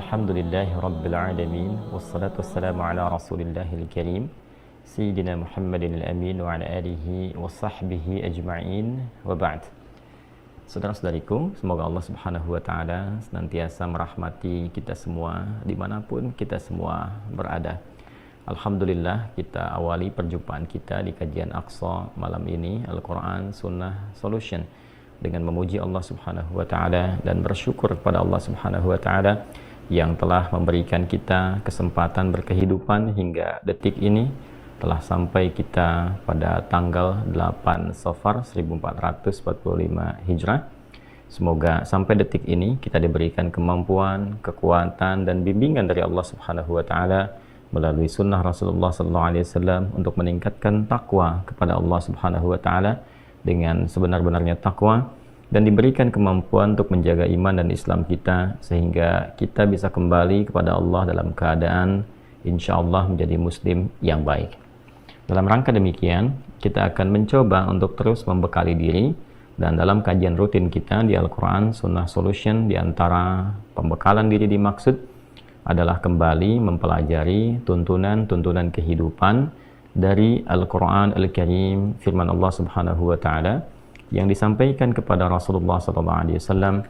Alhamdulillahi Rabbil Alamin. Wassalatu wassalamu ala Rasulillahil Karim Sayyidina Muhammadin al-Amin wa ala alihi wa sahbihi ajma'in wa ba'd. Saudara-saudariku, semoga Allah Subhanahu wa Ta'ala senantiasa merahmati kita semua dimanapun kita semua berada. Alhamdulillah, kita awali perjumpaan kita di kajian Aqsa malam ini, Al-Quran Sunnah Solution, dengan memuji Allah Subhanahu wa Ta'ala dan bersyukur kepada Allah Subhanahu wa Ta'ala yang telah memberikan kita kesempatan berkehidupan hingga detik ini. Telah sampai kita pada tanggal 8 Safar 1445 Hijrah. Semoga sampai detik ini kita diberikan kemampuan, kekuatan dan bimbingan dari Allah Subhanahu wa Ta'ala melalui sunnah Rasulullah SAW untuk meningkatkan takwa kepada Allah Subhanahu wa Ta'ala dengan sebenar-benarnya takwa, dan diberikan kemampuan untuk menjaga iman dan Islam kita sehingga kita bisa kembali kepada Allah dalam keadaan insyaallah menjadi muslim yang baik. Dalam rangka demikian, kita akan mencoba untuk terus membekali diri, dan dalam kajian rutin kita di Al-Quran Sunnah Solution, di antara pembekalan diri dimaksud adalah kembali mempelajari tuntunan-tuntunan kehidupan dari Al-Quran Al-Karim, firman Allah Subhanahu wa Ta'ala yang disampaikan kepada Rasulullah SAW,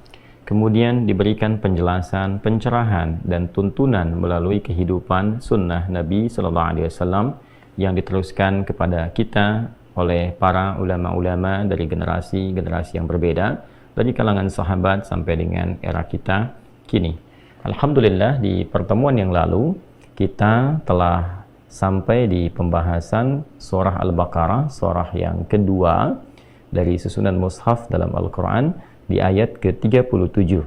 kemudian diberikan penjelasan, pencerahan dan tuntunan melalui kehidupan sunnah Nabi SAW yang diteruskan kepada kita oleh para ulama-ulama dari generasi-generasi yang berbeda, dari kalangan sahabat sampai dengan era kita kini. Alhamdulillah, di pertemuan yang lalu kita telah sampai di pembahasan surah Al-Baqarah, surah yang kedua dari susunan mushaf dalam Al-Quran, di ayat ke-37.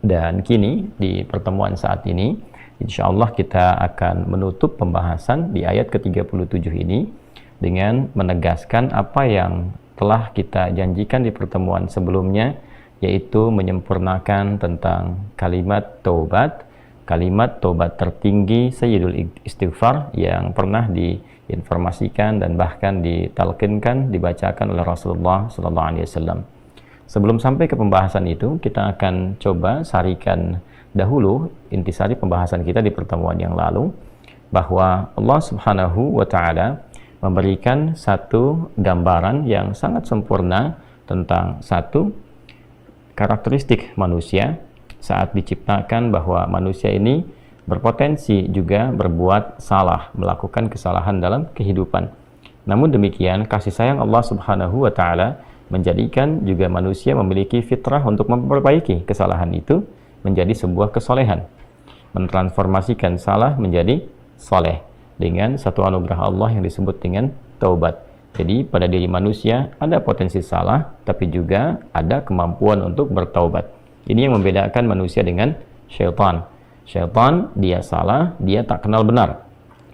Dan kini di pertemuan saat ini insyaallah kita akan menutup pembahasan di ayat ke-37 ini dengan menegaskan apa yang telah kita janjikan di pertemuan sebelumnya, yaitu menyempurnakan tentang kalimat taubat tertinggi Sayyidul Istighfar yang pernah diinformasikan dan bahkan ditalqinkan, dibacakan oleh Rasulullah SAW. Sebelum sampai ke pembahasan itu, kita akan coba sarikan dahulu intisari pembahasan kita di pertemuan yang lalu, bahwa Allah Subhanahu wa Ta'ala memberikan satu gambaran yang sangat sempurna tentang satu karakteristik manusia saat diciptakan, bahwa manusia ini berpotensi juga berbuat salah, melakukan kesalahan dalam kehidupan. Namun demikian, kasih sayang Allah Subhanahu wa Ta'ala menjadikan juga manusia memiliki fitrah untuk memperbaiki kesalahan itu menjadi sebuah kesolehan, mentransformasikan salah menjadi soleh dengan satu anugerah Allah yang disebut dengan taubat. Jadi pada diri manusia ada potensi salah, tapi juga ada kemampuan untuk bertaubat. Ini yang membedakan manusia dengan syaitan. Syaitan, dia salah, dia tak kenal benar,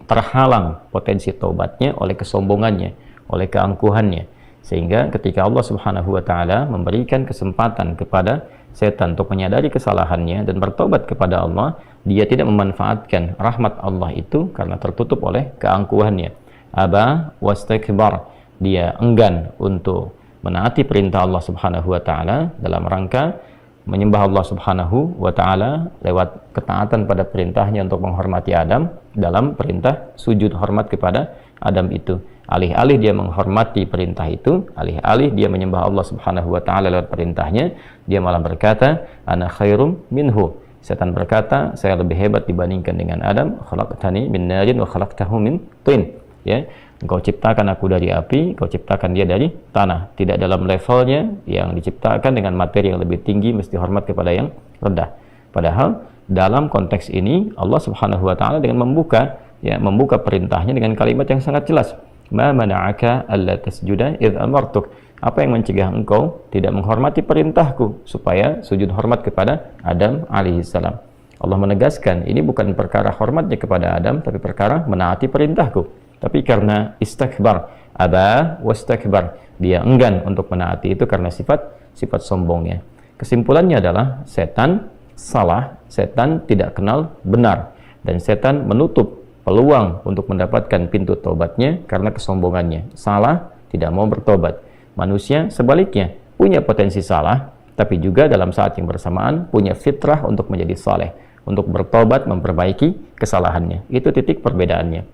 terhalang potensi taubatnya oleh kesombongannya, oleh keangkuhannya, sehingga ketika Allah Subhanahu wa Ta'ala memberikan kesempatan kepada setan untuk menyadari kesalahannya dan bertobat kepada Allah, dia tidak memanfaatkan rahmat Allah itu karena tertutup oleh keangkuhannya. Aba wastakbar, dia enggan untuk menaati perintah Allah Subhanahu wa Ta'ala dalam rangka menyembah Allah Subhanahu wa Ta'ala lewat ketaatan pada perintahnya untuk menghormati Adam dalam perintah sujud hormat kepada Adam itu. Alih-alih dia menghormati perintah itu, alih-alih dia menyembah Allah Subhanahu wa Ta'ala lewat perintahnya, dia malah berkata, ana khairum minhu. Setan berkata, saya lebih hebat dibandingkan dengan Adam. Khalaqtani min narin wa khalaqtahu min tin. Ya, engkau ciptakan aku dari api, engkau ciptakan dia dari tanah. Tidak dalam levelnya, yang diciptakan dengan materi yang lebih tinggi mesti hormat kepada yang rendah. Padahal dalam konteks ini Allah Subhanahu wa Ta'ala dengan membuka perintahnya dengan kalimat yang sangat jelas. Ma mana'aka alla tasjuda idh amartuk. Apa yang mencegah engkau tidak menghormati perintahku supaya sujud hormat kepada Adam alaihissalam? Allah menegaskan ini bukan perkara hormatnya kepada Adam, tapi perkara menaati perintahku. Tapi karena istakbar, aba wastakbar, dia enggan untuk menaati itu karena sifat sombongnya. Kesimpulannya adalah setan salah, setan tidak kenal benar, dan setan menutup peluang untuk mendapatkan pintu taubatnya karena kesombongannya. Salah, tidak mau bertobat. Manusia sebaliknya punya potensi salah, tapi juga dalam saat yang bersamaan punya fitrah untuk menjadi saleh, untuk bertobat, memperbaiki kesalahannya. Itu titik perbedaannya.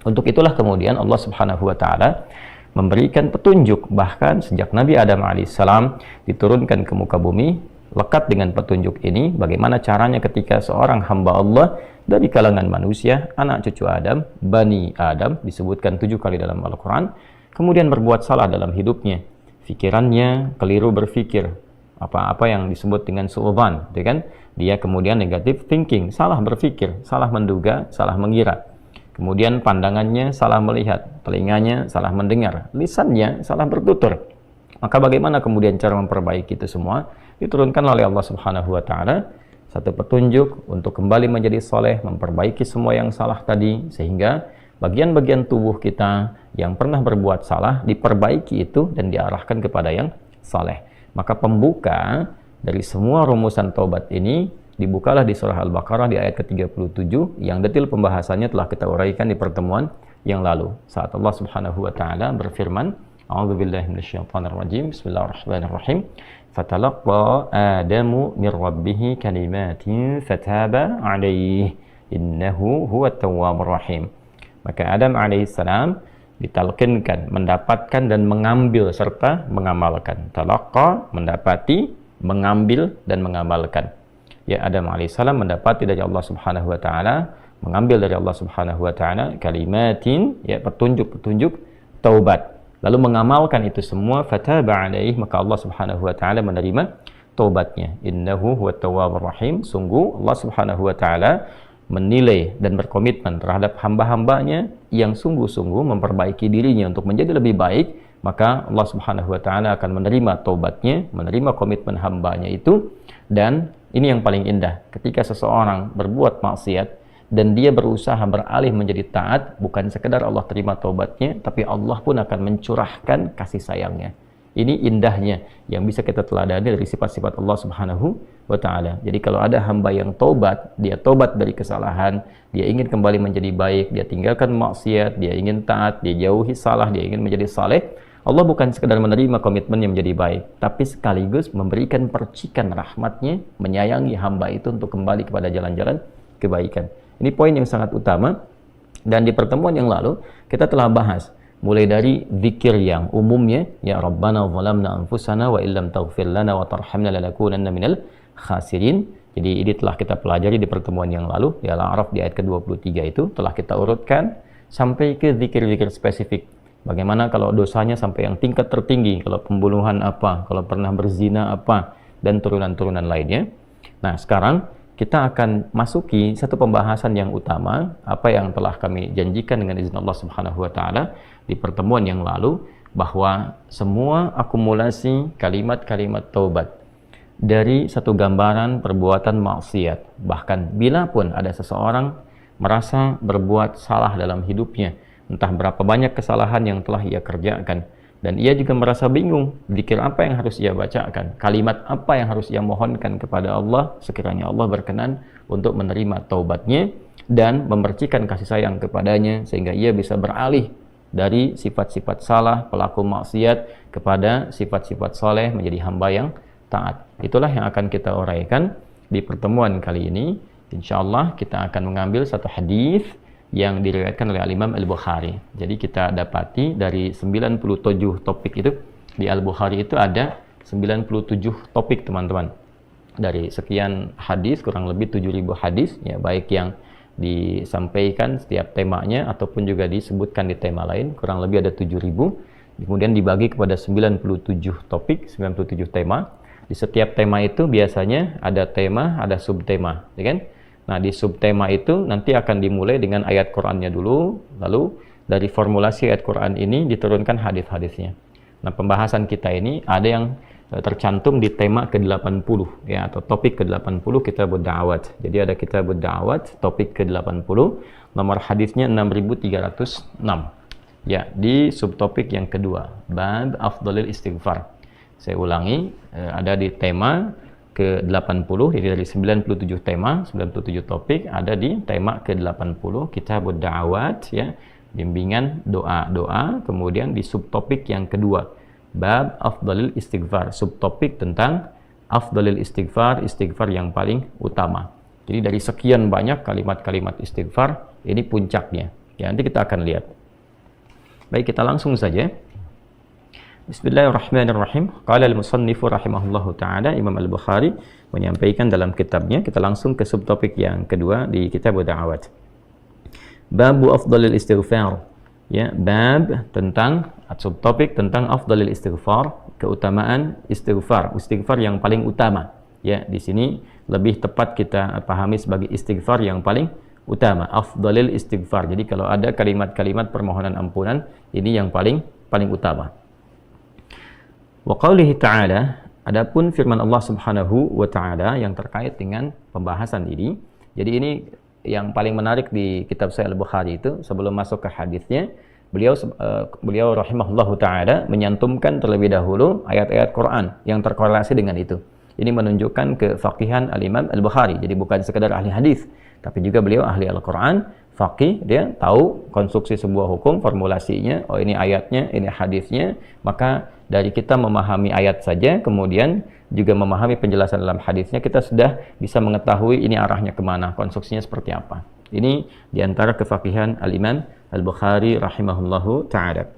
Untuk itulah kemudian Allah Subhanahu wa taala memberikan petunjuk, bahkan sejak Nabi Adam alaihissalam diturunkan ke muka bumi, lekat dengan petunjuk ini bagaimana caranya ketika seorang hamba Allah dari kalangan manusia, anak cucu Adam, Bani Adam, disebutkan 7 kali dalam Al-Quran, kemudian berbuat salah dalam hidupnya, pikirannya keliru berpikir, apa-apa yang disebut dengan su'udzan, kan? Dia kemudian negative thinking, salah berpikir, salah menduga, salah mengira. Kemudian pandangannya salah melihat, telinganya salah mendengar, lisannya salah bertutur. Maka bagaimana kemudian cara memperbaiki itu semua? Diturunkan oleh Allah Subhanahu wa taala satu petunjuk untuk kembali menjadi soleh, memperbaiki semua yang salah tadi, sehingga bagian-bagian tubuh kita yang pernah berbuat salah diperbaiki itu dan diarahkan kepada yang saleh. Maka pembuka dari semua rumusan taubat ini dibukalah di surah Al-Baqarah di ayat ke-37 yang detil pembahasannya telah kita uraikan di pertemuan yang lalu. Saat Allah Subhanahu wa taala berfirman, A'udzubillahi minasyaitonirrajim. Bismillahirrahmanirrahim. Fatalaqqa Adamu min rabbih kalimatin fataba 'alaihi innahu huwat tawwabur rahim. Maka Adam alaihissalam ditalqinkan, mendapatkan dan mengambil serta mengamalkan. Talaqqa, mendapati, mengambil dan mengamalkan. Ya, Adam alaihissalam mendapati dari Allah Subhanahu wa taala, mengambil dari Allah Subhanahu wa taala kalimatin, ya, petunjuk-petunjuk taubat. Lalu mengamalkan itu semua, fataba alaihi, maka Allah Subhanahu wa taala menerima taubatnya. Innahu huwat tawwabur rahim. Sungguh Allah Subhanahu wa taala menilai dan berkomitmen terhadap hamba-hambanya yang sungguh-sungguh memperbaiki dirinya untuk menjadi lebih baik, maka Allah Subhanahu wa taala akan menerima taubatnya, menerima komitmen hambanya itu. Dan ini yang paling indah, ketika seseorang berbuat maksiat dan dia berusaha beralih menjadi taat, bukan sekedar Allah terima taubatnya, tapi Allah pun akan mencurahkan kasih sayangnya. Ini indahnya yang bisa kita teladani dari sifat-sifat Allah Subhanahu wa taala. Jadi kalau ada hamba yang taubat, dia taubat dari kesalahan, dia ingin kembali menjadi baik, dia tinggalkan maksiat, dia ingin taat, dia jauhi salah, dia ingin menjadi saleh, Allah bukan sekedar menerima komitmennya menjadi baik, tapi sekaligus memberikan percikan rahmatnya, menyayangi hamba itu untuk kembali kepada jalan-jalan kebaikan. Ini poin yang sangat utama, dan di pertemuan yang lalu kita telah bahas mulai dari zikir yang umumnya, ya Rabbana zalamna anfusana wa illam taghfir lana wa tarhamna lanakunanna minal khasirin. Jadi ini telah kita pelajari di pertemuan yang lalu, di Al-A'raf di ayat ke-23 itu telah kita urutkan sampai ke zikir-zikir spesifik. Bagaimana kalau dosanya sampai yang tingkat tertinggi, kalau pembunuhan apa, kalau pernah berzina apa, dan turunan-turunan lainnya. Nah, sekarang kita akan masuki satu pembahasan yang utama, apa yang telah kami janjikan dengan izin Allah Subhanahu wa taala di pertemuan yang lalu, bahwa semua akumulasi kalimat-kalimat taubat dari satu gambaran perbuatan maksiat, bahkan bila pun ada seseorang merasa berbuat salah dalam hidupnya, entah berapa banyak kesalahan yang telah ia kerjakan, dan ia juga merasa bingung, zikir apa yang harus ia bacakan, kalimat apa yang harus ia mohonkan kepada Allah, sekiranya Allah berkenan untuk menerima taubatnya dan memercikan kasih sayang kepadanya, sehingga ia bisa beralih dari sifat-sifat salah, pelaku maksiat, kepada sifat-sifat soleh, menjadi hamba yang taat. Itulah yang akan kita uraikan di pertemuan kali ini. Insyaallah kita akan mengambil satu hadis yang diriwayatkan oleh Al-Imam Al-Bukhari. Jadi kita dapati dari 97 topik itu di Al-Bukhari itu ada 97 topik, teman-teman. Dari sekian hadis, kurang lebih 7.000 hadis, ya, baik yang disampaikan setiap temanya ataupun juga disebutkan di tema lain, kurang lebih ada 7.000. Kemudian dibagi kepada 97 topik, 97 tema. Di setiap tema itu biasanya ada tema, ada subtema, ya kan? Nah, di subtema itu nanti akan dimulai dengan ayat Qur'annya dulu, lalu dari formulasi ayat Qur'an ini diturunkan hadis-hadisnya. Nah, pembahasan kita ini ada yang tercantum di tema ke-80, ya, atau topik ke-80 Kitabud Da'awat. Jadi ada Kitabud Da'awat, topik ke-80, nomor hadisnya 6306. Ya, di subtopik yang kedua, Bab Afdhalil Istighfar. Saya ulangi, ada di tema ke-80, jadi dari 97 tema, 97 topik, ada di tema ke-80, Kitabud Da'awat, ya, bimbingan doa-doa. Kemudian di subtopik yang kedua, Bab Afdhalil Istighfar, subtopik tentang Afdhalil Istighfar, istighfar yang paling utama. Jadi dari sekian banyak kalimat-kalimat istighfar, ini puncaknya. Ya, nanti kita akan lihat. Baik, kita langsung saja. Bismillahirrahmanirrahim. Qala al-musannifu rahimahullahu ta'ala, Imam Al-Bukhari menyampaikan dalam kitabnya, kita langsung ke subtopik yang kedua di kitab Da'awat. Babu afdalil istighfar. Ya, bab tentang subtopik tentang afdalil istighfar, keutamaan istighfar, istighfar yang paling utama. Ya, di sini lebih tepat kita pahami sebagai istighfar yang paling utama, afdalil istighfar. Jadi kalau ada kalimat-kalimat permohonan ampunan, ini yang paling utama. Wa qaulihi ta'ala, adapun firman Allah Subhanahu wa taala yang terkait dengan pembahasan ini. Jadi ini yang paling menarik di kitab Sahih Al-Bukhari itu, sebelum masuk ke hadisnya, beliau rahimahullahu taala menyantumkan terlebih dahulu ayat-ayat Quran yang terkorelasi dengan itu. Ini menunjukkan kefaqihan Al-Imam Al-Bukhari. Jadi bukan sekedar ahli hadis, tapi juga beliau ahli Al-Quran, faqih, dia tahu konstruksi sebuah hukum, formulasinya, oh ini ayatnya, ini hadisnya. Maka dari kita memahami ayat saja, kemudian juga memahami penjelasan dalam hadisnya, kita sudah bisa mengetahui ini arahnya kemana, konstruksinya seperti apa. Ini diantara kefaqihan Al-Imam Al-Bukhari rahimahullahu ta'ala.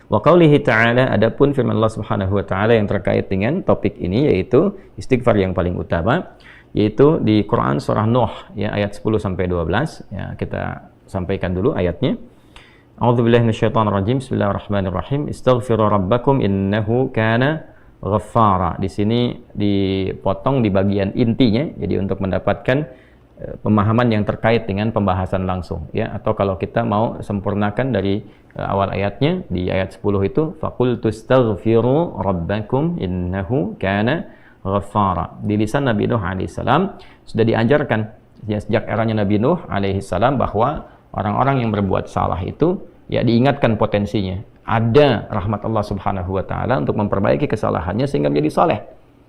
Wa qaulihi ta'ala, adapun firman Allah Subhanahu wa taala yang terkait dengan topik ini, yaitu istighfar yang paling utama, yaitu di Quran surah Nuh ya, ayat 10 sampai 12. Ya, kita sampaikan dulu ayatnya. A'udzubillahi minasyaitonirrajim. Bismillahirrahmanirrahim. Istaghfiru rabbakum innahu kana ghaffara. Di sini dipotong di bagian intinya, jadi untuk mendapatkan pemahaman yang terkait dengan pembahasan langsung ya, atau kalau kita mau sempurnakan dari awal ayatnya, di ayat 10 itu faqultu astaghfiru rabbakum innahu kana ghaffara. Di lisan Nabi Nuh alaihissalam sudah diajarkan ya, sejak eranya Nabi Nuh alaihissalam, bahwa orang-orang yang berbuat salah itu ya diingatkan potensinya. Ada rahmat Allah Subhanahu wa taala untuk memperbaiki kesalahannya sehingga menjadi saleh.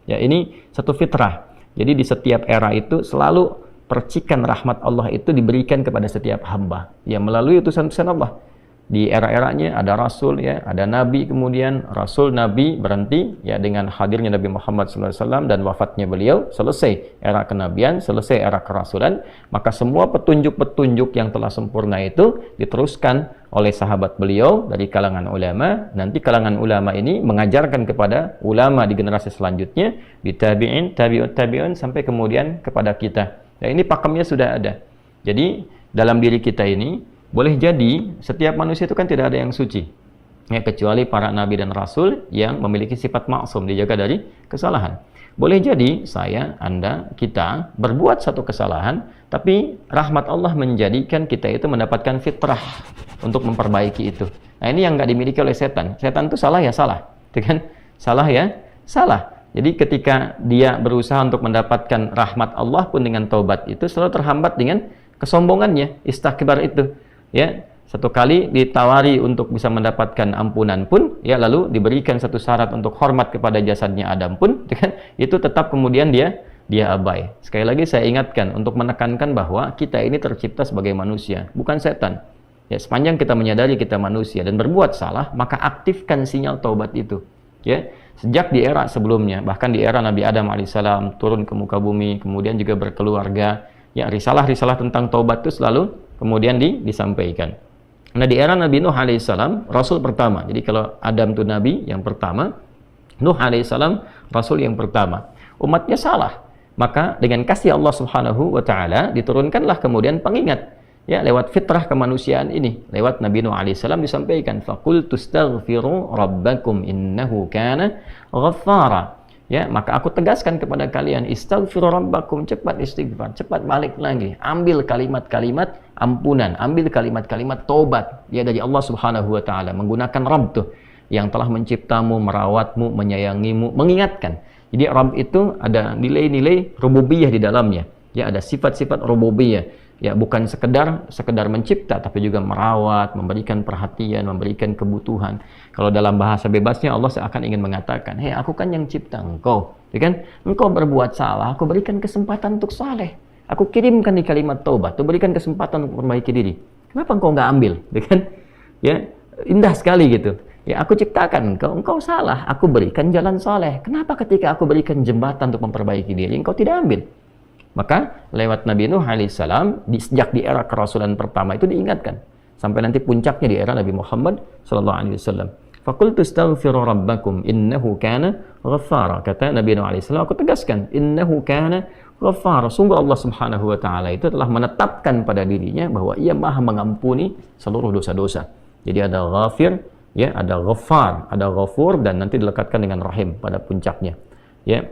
Ya, ini satu fitrah. Jadi di setiap era itu selalu percikan rahmat Allah itu diberikan kepada setiap hamba ya, melalui utusan-utusan Allah. Di era-eranya ada rasul ya, ada nabi, kemudian rasul nabi berhenti ya dengan hadirnya Nabi Muhammad SAW dan wafatnya beliau, selesai era kenabian, selesai era kerasulan. Maka semua petunjuk-petunjuk yang telah sempurna itu diteruskan oleh sahabat beliau dari kalangan ulama. Nanti kalangan ulama ini mengajarkan kepada ulama di generasi selanjutnya, di tabi'in, tabi'ut tabi'un, sampai kemudian kepada kita. Ya, ini pakemnya sudah ada. Jadi dalam diri kita ini boleh jadi setiap manusia itu kan tidak ada yang suci ya, kecuali para nabi dan rasul yang memiliki sifat maksum, dijaga dari kesalahan. Boleh jadi saya, Anda, kita berbuat satu kesalahan, tapi rahmat Allah menjadikan kita itu mendapatkan fitrah untuk memperbaiki itu. Nah, ini yang nggak dimiliki oleh setan. Setan itu salah ya salah, kan? Salah ya salah. Jadi ketika dia berusaha untuk mendapatkan rahmat Allah pun dengan taubat itu selalu terhambat dengan kesombongannya, istakbar itu. Ya, satu kali ditawari untuk bisa mendapatkan ampunan pun, ya lalu diberikan satu syarat untuk hormat kepada jasadnya Adam pun, kan, itu tetap kemudian dia abai. Sekali lagi saya ingatkan untuk menekankan bahwa kita ini tercipta sebagai manusia, bukan setan. Ya, sepanjang kita menyadari kita manusia dan berbuat salah, maka aktifkan sinyal taubat itu. Ya, sejak di era sebelumnya, bahkan di era Nabi Adam alaihissalam turun ke muka bumi, kemudian juga berkeluarga, ya risalah-risalah tentang taubat itu selalu kemudian disampaikan. Nah, di era Nabi Nuh alaihissalam, rasul pertama. Jadi kalau Adam itu nabi yang pertama, Nuh alaihissalam rasul yang pertama. Umatnya salah, maka dengan kasih Allah Subhanahu wa taala diturunkanlah kemudian pengingat ya, lewat fitrah kemanusiaan ini, lewat Nabi Nuh alaihissalam disampaikan faqultu astaghfiru rabbakum innahu kana ghaffara. Ya, maka aku tegaskan kepada kalian, istaghfiru rabbakum, cepat istighfar, cepat balik lagi, ambil kalimat-kalimat ampunan, ambil kalimat-kalimat taubat ya dari Allah Subhanahu wa taala, menggunakan Rabb tuh yang telah menciptamu, merawatmu, menyayangimu, mengingatkan. Jadi Rabb itu ada nilai-nilai rububiyah di dalamnya. Ya, ada sifat-sifat rububiyah. Ya, bukan sekedar mencipta, tapi juga merawat, memberikan perhatian, memberikan kebutuhan. Kalau dalam bahasa bebasnya Allah seakan ingin mengatakan, hei, aku kan yang cipta engkau, ya kan? Engkau berbuat salah, aku berikan kesempatan untuk saleh. Aku kirimkan di kalimat taubat, aku berikan kesempatan untuk memperbaiki diri. Kenapa engkau nggak ambil, ya kan? Ya, indah sekali gitu. Ya, aku ciptakan engkau salah, aku berikan jalan saleh. Kenapa ketika aku berikan jembatan untuk memperbaiki diri, engkau tidak ambil? Maka lewat Nabi Nuh alaihissalam, sejak di era kerasulan pertama itu diingatkan. Sampai nanti puncaknya di era Nabi Muhammad sallallahu alaihi wasallam. Faqultu astaghfiru rabbakum innahu kana ghaffara. Kata Nabi Nuh alaihissalam, aku tegaskan, innahu kana ghaffara. Sungguh Allah Subhanahu wa taala itu telah menetapkan pada dirinya bahwa Ia Maha mengampuni seluruh dosa-dosa. Jadi ada ghafir, ya, ada ghaffar, ada ghafur, dan nanti dilekatkan dengan rahim pada puncaknya. Ya.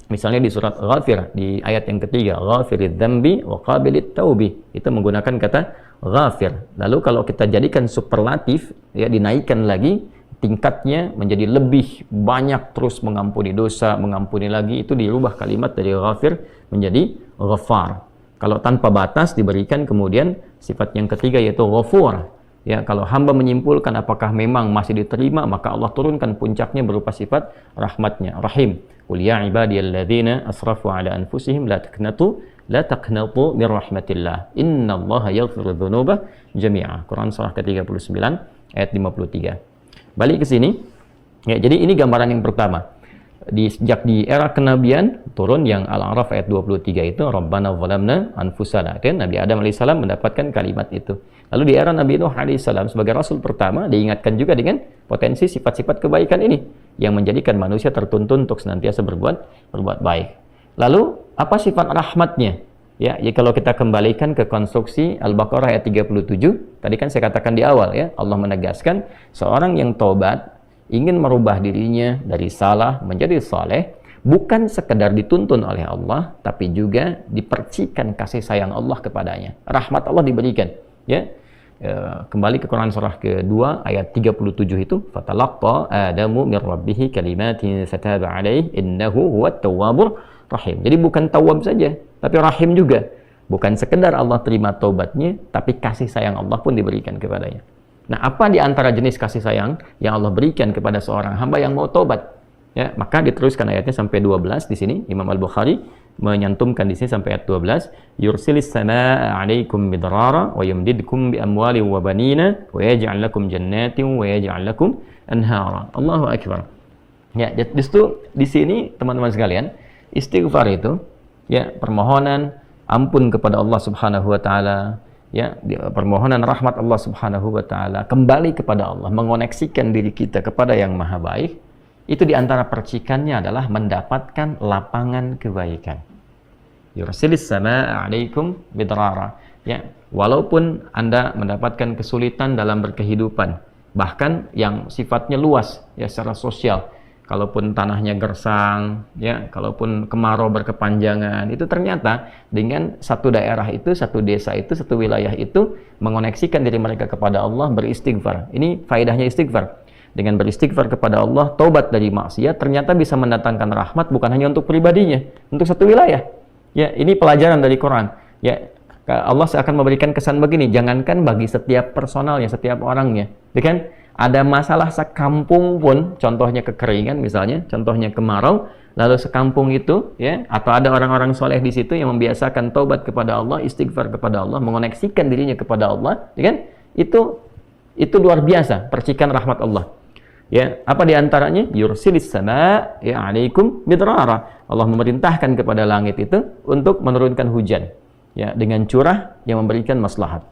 Misalnya di surat Ghafir di ayat yang ketiga, ghafiridz dzambi wa qabilit taubi, itu menggunakan kata ghafir. Lalu kalau kita jadikan superlatif, ya, dinaikkan lagi tingkatnya menjadi lebih banyak, terus mengampuni dosa, mengampuni lagi, itu dirubah kalimat dari ghafir menjadi ghaffar. Kalau tanpa batas diberikan kemudian sifat yang ketiga yaitu ghafur. Ya, kalau hamba menyimpulkan apakah memang masih diterima, maka Allah turunkan puncaknya berupa sifat rahmatnya, rahim. Qul ya ibadiyalladzina asrafu ala anfusihim la taqnatu min rahmatillah. Innallaha yaghfiru dzunuba jami'a. Quran surah ke-39 ayat 53. Balik ke sini. Ya, jadi ini gambaran yang pertama. Sejak di era kenabian turun yang Al-A'raf ayat 23 itu Rabbana zalamna anfusana. Dan Nabi Adam alaihissalam mendapatkan kalimat itu. Lalu di era Nabi Nuh alaihissalam sebagai rasul pertama diingatkan juga dengan potensi sifat-sifat kebaikan ini yang menjadikan manusia tertuntun untuk senantiasa berbuat baik. Lalu apa sifat rahmatnya? Ya, kalau kita kembalikan ke konstruksi Al-Baqarah ayat 37, tadi kan saya katakan di awal, ya, Allah menegaskan seorang yang taubat ingin merubah dirinya dari salah menjadi saleh, bukan sekedar dituntun oleh Allah, tapi juga dipercikan kasih sayang Allah kepadanya. Rahmat Allah diberikan. Ya, kembali ke Quran surah kedua ayat 37 itu, fatalaqqa Adamu min rabbih kalimatin fataba alaihi innahu huwat tawwabur rahim. Jadi bukan tawwab saja, tapi rahim juga. Bukan sekedar Allah terima taubatnya, tapi kasih sayang Allah pun diberikan kepadanya. Nah, apa di antara jenis kasih sayang yang Allah berikan kepada seorang hamba yang mau taubat? Ya, maka diteruskan ayatnya sampai 12 di sini. Imam Al-Bukhari menyantumkan di sini sampai ayat 12, yursilis samaa 'alaikum midrara wa yumdidkum bi amwalin wa banina wa yaj'al lakum jannatin wa yaj'al lakum anhara. Allahu akbar. Ya, justru di sini teman-teman sekalian, istighfar itu, ya, permohonan ampun kepada Allah Subhanahu wa taala, ya, permohonan rahmat Allah Subhanahu wa taala, kembali kepada Allah, mengoneksikan diri kita kepada yang maha baik. Itu diantara percikannya adalah mendapatkan lapangan kebaikan. Yursilis samaa 'alaikum bidrara. Ya, walaupun Anda mendapatkan kesulitan dalam berkehidupan, bahkan yang sifatnya luas, ya, secara sosial. Kalaupun tanahnya gersang, ya, kalaupun kemarau berkepanjangan, itu ternyata dengan satu daerah itu, satu desa itu, satu wilayah itu mengoneksikan diri mereka kepada Allah, beristighfar. Ini faedahnya istighfar. Dengan beristighfar kepada Allah, taubat dari maksiat, ternyata bisa mendatangkan rahmat bukan hanya untuk pribadinya, untuk satu wilayah. Ya, ini pelajaran dari Quran. Ya, Allah akan memberikan kesan begini, jangankan bagi setiap personalnya, setiap orangnya. Ya kan? Ada masalah sekampung pun, contohnya kekeringan misalnya, contohnya kemarau, lalu sekampung itu, ya, atau ada orang-orang soleh di situ yang membiasakan taubat kepada Allah, istighfar kepada Allah, mengoneksikan dirinya kepada Allah, ya kan? Itu luar biasa, percikan rahmat Allah. Ya, apa diantaranya? Yursilis sama, ya, 'alaikum bidrara. Allah memerintahkan kepada langit itu untuk menurunkan hujan, ya, dengan curah yang memberikan maslahat.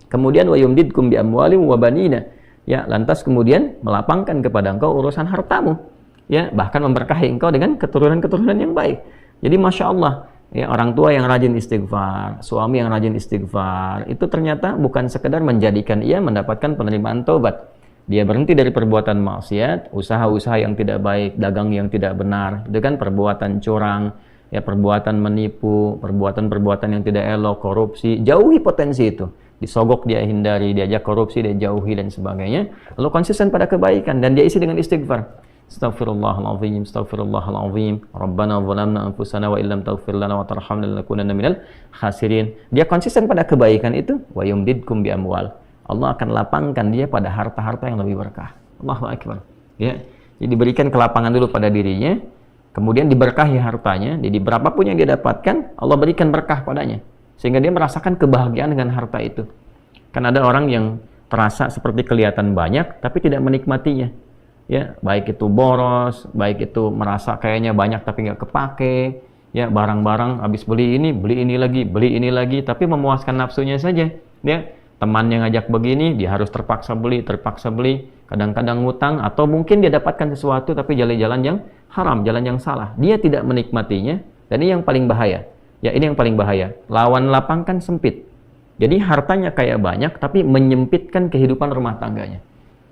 Kemudian wa yumdidkum bi amwalin wa banina. Ya, lantas kemudian melapangkan kepada engkau urusan hartamu. Ya, bahkan memberkahi engkau dengan keturunan-keturunan yang baik. Jadi Masya Allah, ya, orang tua yang rajin istighfar, suami yang rajin istighfar, itu ternyata bukan sekedar menjadikan ia mendapatkan penerimaan taubat. Dia berhenti dari perbuatan maksiat, usaha-usaha yang tidak baik, dagang yang tidak benar, itu kan perbuatan curang, ya, perbuatan menipu, perbuatan-perbuatan yang tidak elok, korupsi, jauhi potensi itu. Disogok dia hindari, diajak korupsi dia jauhi dan sebagainya. Lalu konsisten pada kebaikan dan dia isi dengan istighfar. Astaghfirullahalazim, astaghfirullahalazim. Rabbana zalamna anfusana wa illam taghfir lana wa tarhamna lanakunanna minal khasirin. Dia konsisten pada kebaikan itu, wa yumdidkum bi amwal. Allah akan lapangkan dia pada harta-harta yang lebih berkah. Allahu akbar. Ya. Jadi diberikan kelapangan dulu pada dirinya, kemudian diberkahi hartanya. Jadi berapapun yang dia dapatkan, Allah berikan berkah padanya. Sehingga dia merasakan kebahagiaan dengan harta itu. Kan ada orang yang terasa seperti kelihatan banyak, tapi tidak menikmatinya. Ya, baik itu boros, baik itu merasa kayaknya banyak tapi nggak kepake, ya barang-barang, habis beli ini lagi, tapi memuaskan nafsunya saja, ya. Temannya ngajak begini, dia harus terpaksa beli, kadang-kadang ngutang, atau mungkin dia dapatkan sesuatu tapi jalan-jalan yang haram, jalan yang salah. Dia tidak menikmatinya, dan ini yang paling bahaya. Ya, ini yang paling bahaya. Lawan lapang kan sempit. Jadi hartanya kayak banyak, tapi menyempitkan kehidupan rumah tangganya.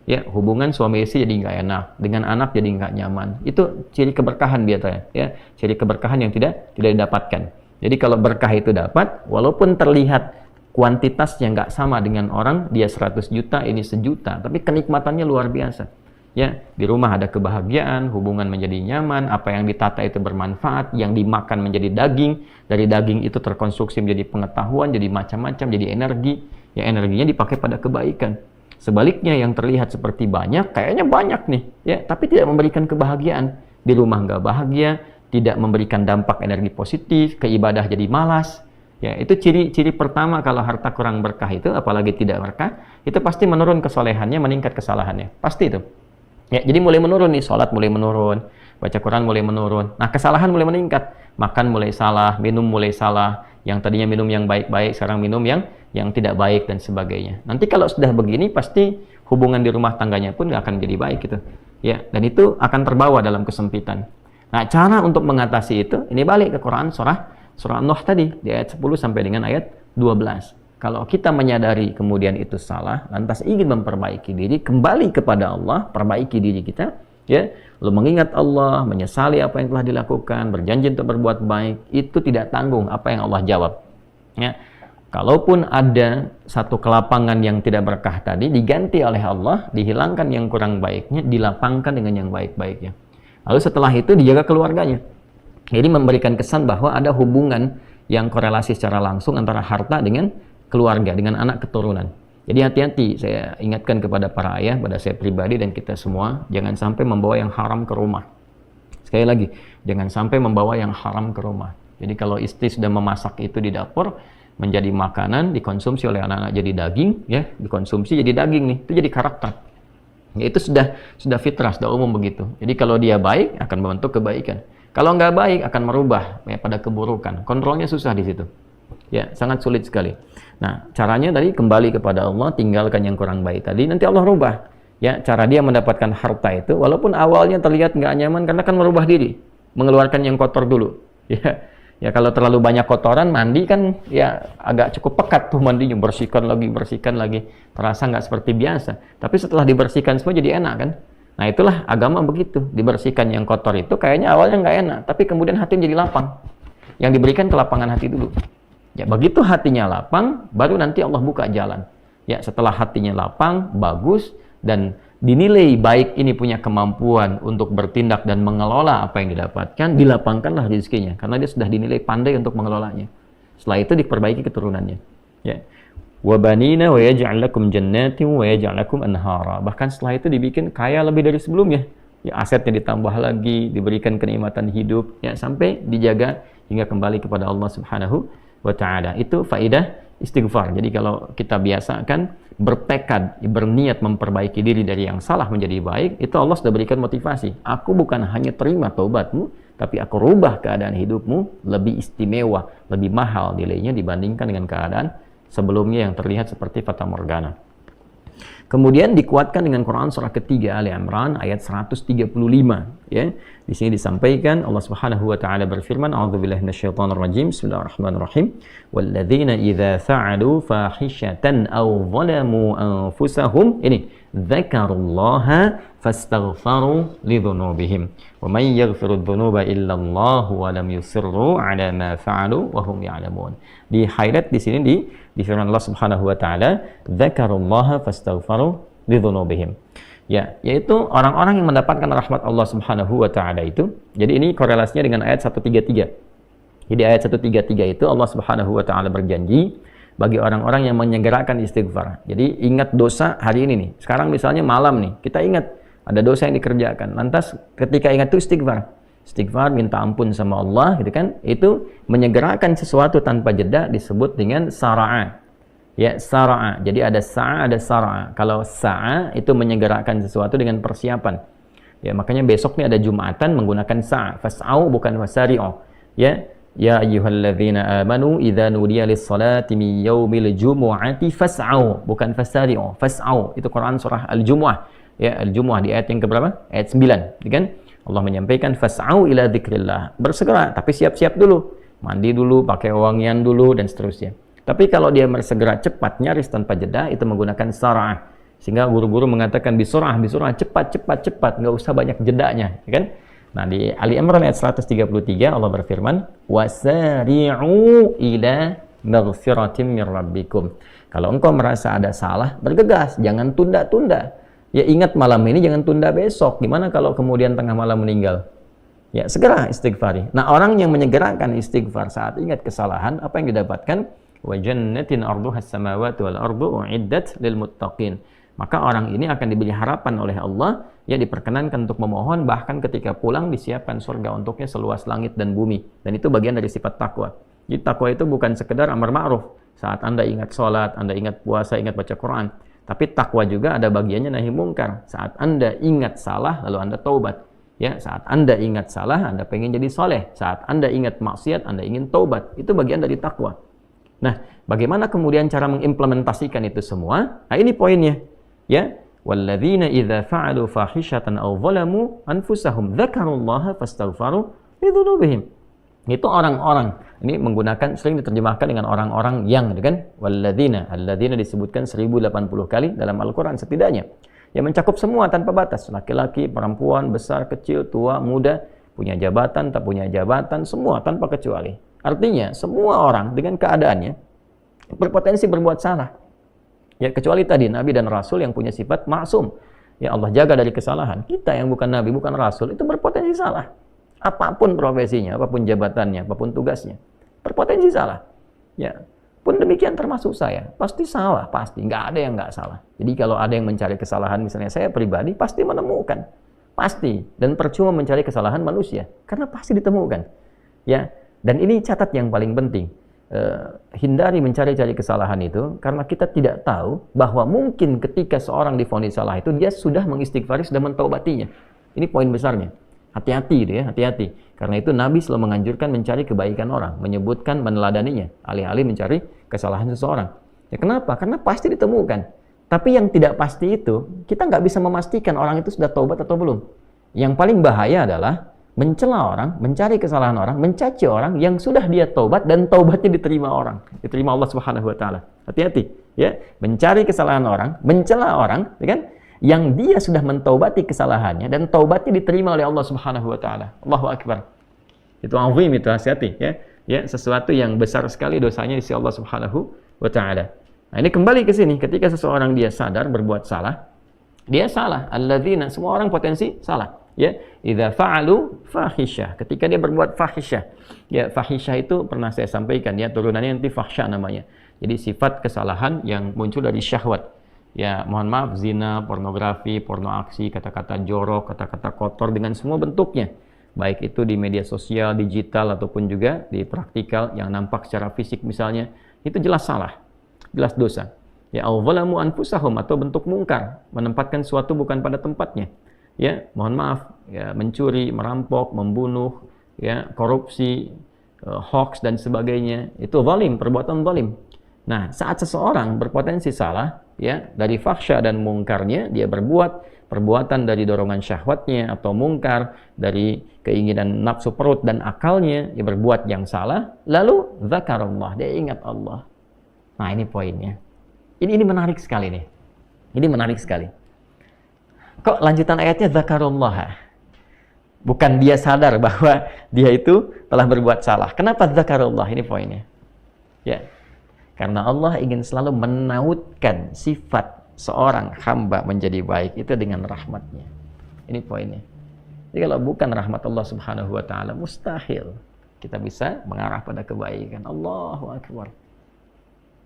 Ya, hubungan suami istri jadi nggak enak, dengan anak jadi nggak nyaman. Itu ciri keberkahan biasanya, ya, ciri keberkahan yang tidak didapatkan. Jadi kalau berkah itu dapat, walaupun terlihat kuantitasnya nggak sama dengan orang, dia 100 juta, ini 1 juta, tapi kenikmatannya luar biasa. Ya, di rumah ada kebahagiaan, hubungan menjadi nyaman, apa yang ditata itu bermanfaat, yang dimakan menjadi daging, dari daging itu terkonstruksi menjadi pengetahuan, jadi macam-macam, jadi energi, ya energinya dipakai pada kebaikan. Sebaliknya yang terlihat seperti banyak, kayaknya banyak nih, ya, tapi tidak memberikan kebahagiaan. Di rumah nggak bahagia, tidak memberikan dampak energi positif, ke ibadah jadi malas. Ya, itu ciri pertama kalau harta kurang berkah itu, apalagi tidak berkah, itu pasti menurun kesolehannya, meningkat kesalahannya. Pasti itu. Ya, jadi mulai menurun nih, sholat mulai menurun, baca Quran mulai menurun. Nah, kesalahan mulai meningkat. Makan mulai salah, minum mulai salah. Yang tadinya minum yang baik-baik, sekarang minum yang tidak baik dan sebagainya. Nanti kalau sudah begini, pasti hubungan di rumah tangganya pun nggak akan jadi baik gitu. Ya, dan itu akan terbawa dalam kesempitan. Nah, cara untuk mengatasi itu, ini balik ke Quran surah Nuh tadi, di ayat 10 sampai dengan ayat 12. Kalau kita menyadari kemudian itu salah, lantas ingin memperbaiki diri, kembali kepada Allah, perbaiki diri kita, ya, lalu mengingat Allah, menyesali apa yang telah dilakukan, berjanji untuk berbuat baik, itu tidak tanggung apa yang Allah jawab. Ya, kalaupun ada satu kelapangan yang tidak berkah tadi, diganti oleh Allah, dihilangkan yang kurang baiknya, dilapangkan dengan yang baik-baiknya. Lalu setelah itu dijaga keluarganya. Jadi memberikan kesan bahwa ada hubungan yang korelasi secara langsung antara harta dengan keluarga, dengan anak keturunan. Jadi hati-hati, saya ingatkan kepada para ayah, pada saya pribadi dan kita semua, jangan sampai membawa yang haram ke rumah. Sekali lagi, jangan sampai membawa yang haram ke rumah. Jadi kalau istri sudah memasak itu di dapur, menjadi makanan, dikonsumsi oleh anak-anak jadi daging, ya, dikonsumsi jadi daging nih, itu jadi karakter. Ya, itu sudah fitrah, sudah umum begitu. Jadi kalau dia baik, akan membentuk kebaikan. Kalau nggak baik, akan merubah ya, pada keburukan. Kontrolnya susah di situ. Ya, sangat sulit sekali. Nah, caranya tadi kembali kepada Allah, tinggalkan yang kurang baik tadi, nanti Allah rubah. Ya, cara dia mendapatkan harta itu, walaupun awalnya terlihat nggak nyaman, karena kan merubah diri, mengeluarkan yang kotor dulu. Ya, kalau terlalu banyak kotoran, mandi kan ya agak cukup pekat tuh mandinya, bersihkan lagi, terasa nggak seperti biasa. Tapi setelah dibersihkan semua jadi enak kan? Nah, itulah agama begitu, dibersihkan yang kotor itu kayaknya awalnya nggak enak, tapi kemudian hati menjadi lapang. Yang diberikan kelapangan hati dulu. Ya, begitu hatinya lapang, baru nanti Allah buka jalan. Ya, setelah hatinya lapang, bagus, dan dinilai baik ini punya kemampuan untuk bertindak dan mengelola apa yang didapatkan, dilapangkanlah rezekinya, karena dia sudah dinilai pandai untuk mengelolanya. Setelah itu diperbaiki keturunannya. Ya. Wabanina wa yaj'al lakum jannatin wa yaj'al lakum anhara. Bahkan setelah itu dibikin kaya lebih dari sebelumnya. Ya, asetnya ditambah lagi, diberikan kenikmatan hidup, ya, sampai dijaga hingga kembali kepada Allah Subhanahu wa ta'ala. Itu faidah istighfar. Jadi kalau kita biasakan bertekad, berniat memperbaiki diri dari yang salah menjadi baik, itu Allah sudah berikan motivasi. Aku bukan hanya terima taubatmu, tapi aku rubah keadaan hidupmu lebih istimewa, lebih mahal nilainya dibandingkan dengan keadaan sebelumnya yang terlihat seperti fata morgana. Kemudian dikuatkan dengan Quran surah ketiga Ali Imran ayat 135, ya. Di sini disampaikan Allah Subhanahu wa taala berfirman, a'udzubillahi minasyaitonir rajim, bismillahirrahmanirrahim, walladzina idza fa'alu fahishatan aw zalamu anfusahum, ini dzakarullaha fastaghfaru lidzunubihim wa may yaghfiru dzunuba illa Allah wa lam yusirru ala ma fa'alu wa hum ya'lamun. Di highlight di sini di firman Allah Subhanahu wa taala, dzakarullaha fastaghfaru lidzunubihim. Ya, yaitu orang-orang yang mendapatkan rahmat Allah Subhanahu wa taala itu. Jadi ini korelasinya dengan ayat 133. Jadi ayat 133 itu Allah Subhanahu wa taala berjanji bagi orang-orang yang menyegerakan istighfar. Jadi ingat dosa hari ini nih. Sekarang misalnya malam nih, kita ingat ada dosa yang dikerjakan. Lantas ketika ingat itu istighfar, minta ampun sama Allah, gitu kan? Itu menyegerakan sesuatu tanpa jeda disebut dengan sara'a. Ya, sara'a. Jadi ada sa'a, ada sara'a. Kalau sa'a itu menyegerakan sesuatu dengan persiapan. Ya, makanya besok nih ada Jumatan menggunakan sa'a. Fas'au bukan wasari'u. Ya, ya ayyuhalladzina amanu idza nudiya lis-salati min yaumil jumu'ati fas'au, bukan fasari'u, fas'au. Itu Quran surah Al-Jumu'ah. Ya, Al-Jumu'ah di ayat yang keberapa? Ayat 9, kan? Allah menyampaikan fas'au ila dzikrillah. Bersegera, tapi siap-siap dulu. Mandi dulu, pakai wangian dulu dan seterusnya. Tapi kalau dia bersegera cepat, nyaris tanpa jeda, itu menggunakan sara'ah. Sehingga guru-guru mengatakan bisurah, cepat, nggak usah banyak jedanya, kan? Nah, di Ali Imran ayat 133 Allah berfirman, "Wasari'u ila maghfiratin mir rabbikum." Kalau engkau merasa ada salah, bergegas, jangan tunda-tunda. Ya, ingat malam ini, jangan tunda besok. Gimana kalau kemudian tengah malam meninggal? Ya, segera istighfari. Nah, orang yang menyegerakan istighfar saat ingat kesalahan, apa yang didapatkan? Wa jannatin arduhas samawati wal ardu uiddat lil muttaqin. Maka orang ini akan diberi harapan oleh Allah, ya, diperkenankan untuk memohon, bahkan ketika pulang disiapkan surga untuknya seluas langit dan bumi. Dan itu bagian dari sifat takwa. Jadi takwa itu bukan sekedar amar ma'ruf. Saat Anda ingat sholat, Anda ingat puasa, ingat baca Quran. Tapi takwa juga ada bagiannya nahi mungkar. Saat Anda ingat salah, lalu Anda taubat. Ya, saat Anda ingat salah, Anda pengen jadi soleh. Saat Anda ingat maksiat, Anda ingin taubat. Itu bagian dari takwa. Nah, bagaimana kemudian cara mengimplementasikan itu semua? Nah, ini poinnya. Ya, walladzina idza fa'alu fahishatan aw zalamu anfusahum dzakarullaha fastaghfaru lidzunubihim. Itu orang-orang. Ini menggunakan, sering diterjemahkan dengan orang-orang yang, kan? Walladzina, alladzina disebutkan 1080 kali dalam Al-Qur'an setidaknya. Yang mencakup semua tanpa batas, laki-laki, perempuan, besar, kecil, tua, muda, punya jabatan, tak punya jabatan, semua tanpa kecuali. Artinya, semua orang dengan keadaannya berpotensi berbuat salah. Ya, kecuali tadi Nabi dan Rasul yang punya sifat maksum. Ya, Allah jaga dari kesalahan. Kita yang bukan Nabi, bukan Rasul, itu berpotensi salah. Apapun profesinya, apapun jabatannya, apapun tugasnya, berpotensi salah. Ya. Pun demikian termasuk saya, pasti salah, pasti, nggak ada yang nggak salah. Jadi kalau ada yang mencari kesalahan, misalnya saya pribadi, pasti menemukan, pasti. Dan percuma mencari kesalahan manusia, karena pasti ditemukan. Ya, dan ini catat yang paling penting, hindari mencari-cari kesalahan itu, karena kita tidak tahu bahwa mungkin ketika seorang divonis salah itu, dia sudah mengistighfari, sudah mentaubatinya. Ini poin besarnya. Hati-hati gitu ya, hati-hati. Karena itu Nabi selalu menganjurkan mencari kebaikan orang, menyebutkan, meneladaninya, alih-alih mencari kesalahan seseorang. Ya, kenapa? Karena pasti ditemukan. Tapi yang tidak pasti itu, kita nggak bisa memastikan orang itu sudah taubat atau belum. Yang paling bahaya adalah mencela orang, mencari kesalahan orang, mencaci orang yang sudah dia taubat dan taubatnya diterima orang, diterima Allah Subhanahu wa taala. Hati-hati, ya. Mencari kesalahan orang, mencela orang, ya kan? Yang dia sudah mentaubati kesalahannya dan taubatnya diterima oleh Allah Subhanahu wa taala. Allahu akbar. Itu azim, itu, hati-hati, ya. Ya, sesuatu yang besar sekali dosanya di sisi Allah Subhanahu wa taala. Nah, ini kembali ke sini, ketika seseorang dia sadar berbuat salah, dia salah. Alladzina, semua orang potensi salah. Ya, idza fa'alu fahisyah, ketika dia berbuat fahisyah. Ya, fahisyah itu pernah saya sampaikan, ya, turunannya nanti fahsya namanya. Jadi sifat kesalahan yang muncul dari syahwat. Ya, mohon maaf, zina, pornografi, porno aksi, kata-kata jorok, kata-kata kotor dengan semua bentuknya. Baik itu di media sosial, digital, ataupun juga di praktikal yang nampak secara fisik misalnya, itu jelas salah, jelas dosa. Ya, al-zalamu anfusahum, atau bentuk mungkar, menempatkan suatu bukan pada tempatnya. Ya, mohon maaf, ya, mencuri, merampok, membunuh, ya, korupsi, hoax dan sebagainya, itu zalim, perbuatan zalim. Nah, saat seseorang berpotensi salah, ya, dari fahsya dan mungkarnya, dia berbuat perbuatan dari dorongan syahwatnya atau mungkar, dari keinginan nafsu perut dan akalnya, dia berbuat yang salah, lalu zakarullah, dia ingat Allah. Nah, ini poinnya. Ini menarik sekali nih. Ini menarik sekali. Kok lanjutan ayatnya zakarullah? Bukan dia sadar bahwa dia itu telah berbuat salah. Kenapa zakarullah? Ini poinnya. Ya. Karena Allah ingin selalu menautkan sifat seorang hamba menjadi baik itu dengan rahmatnya. Ini poinnya. Jadi kalau bukan rahmat Allah Subhanahu wa taala, mustahil kita bisa mengarah pada kebaikan. Allahu akbar.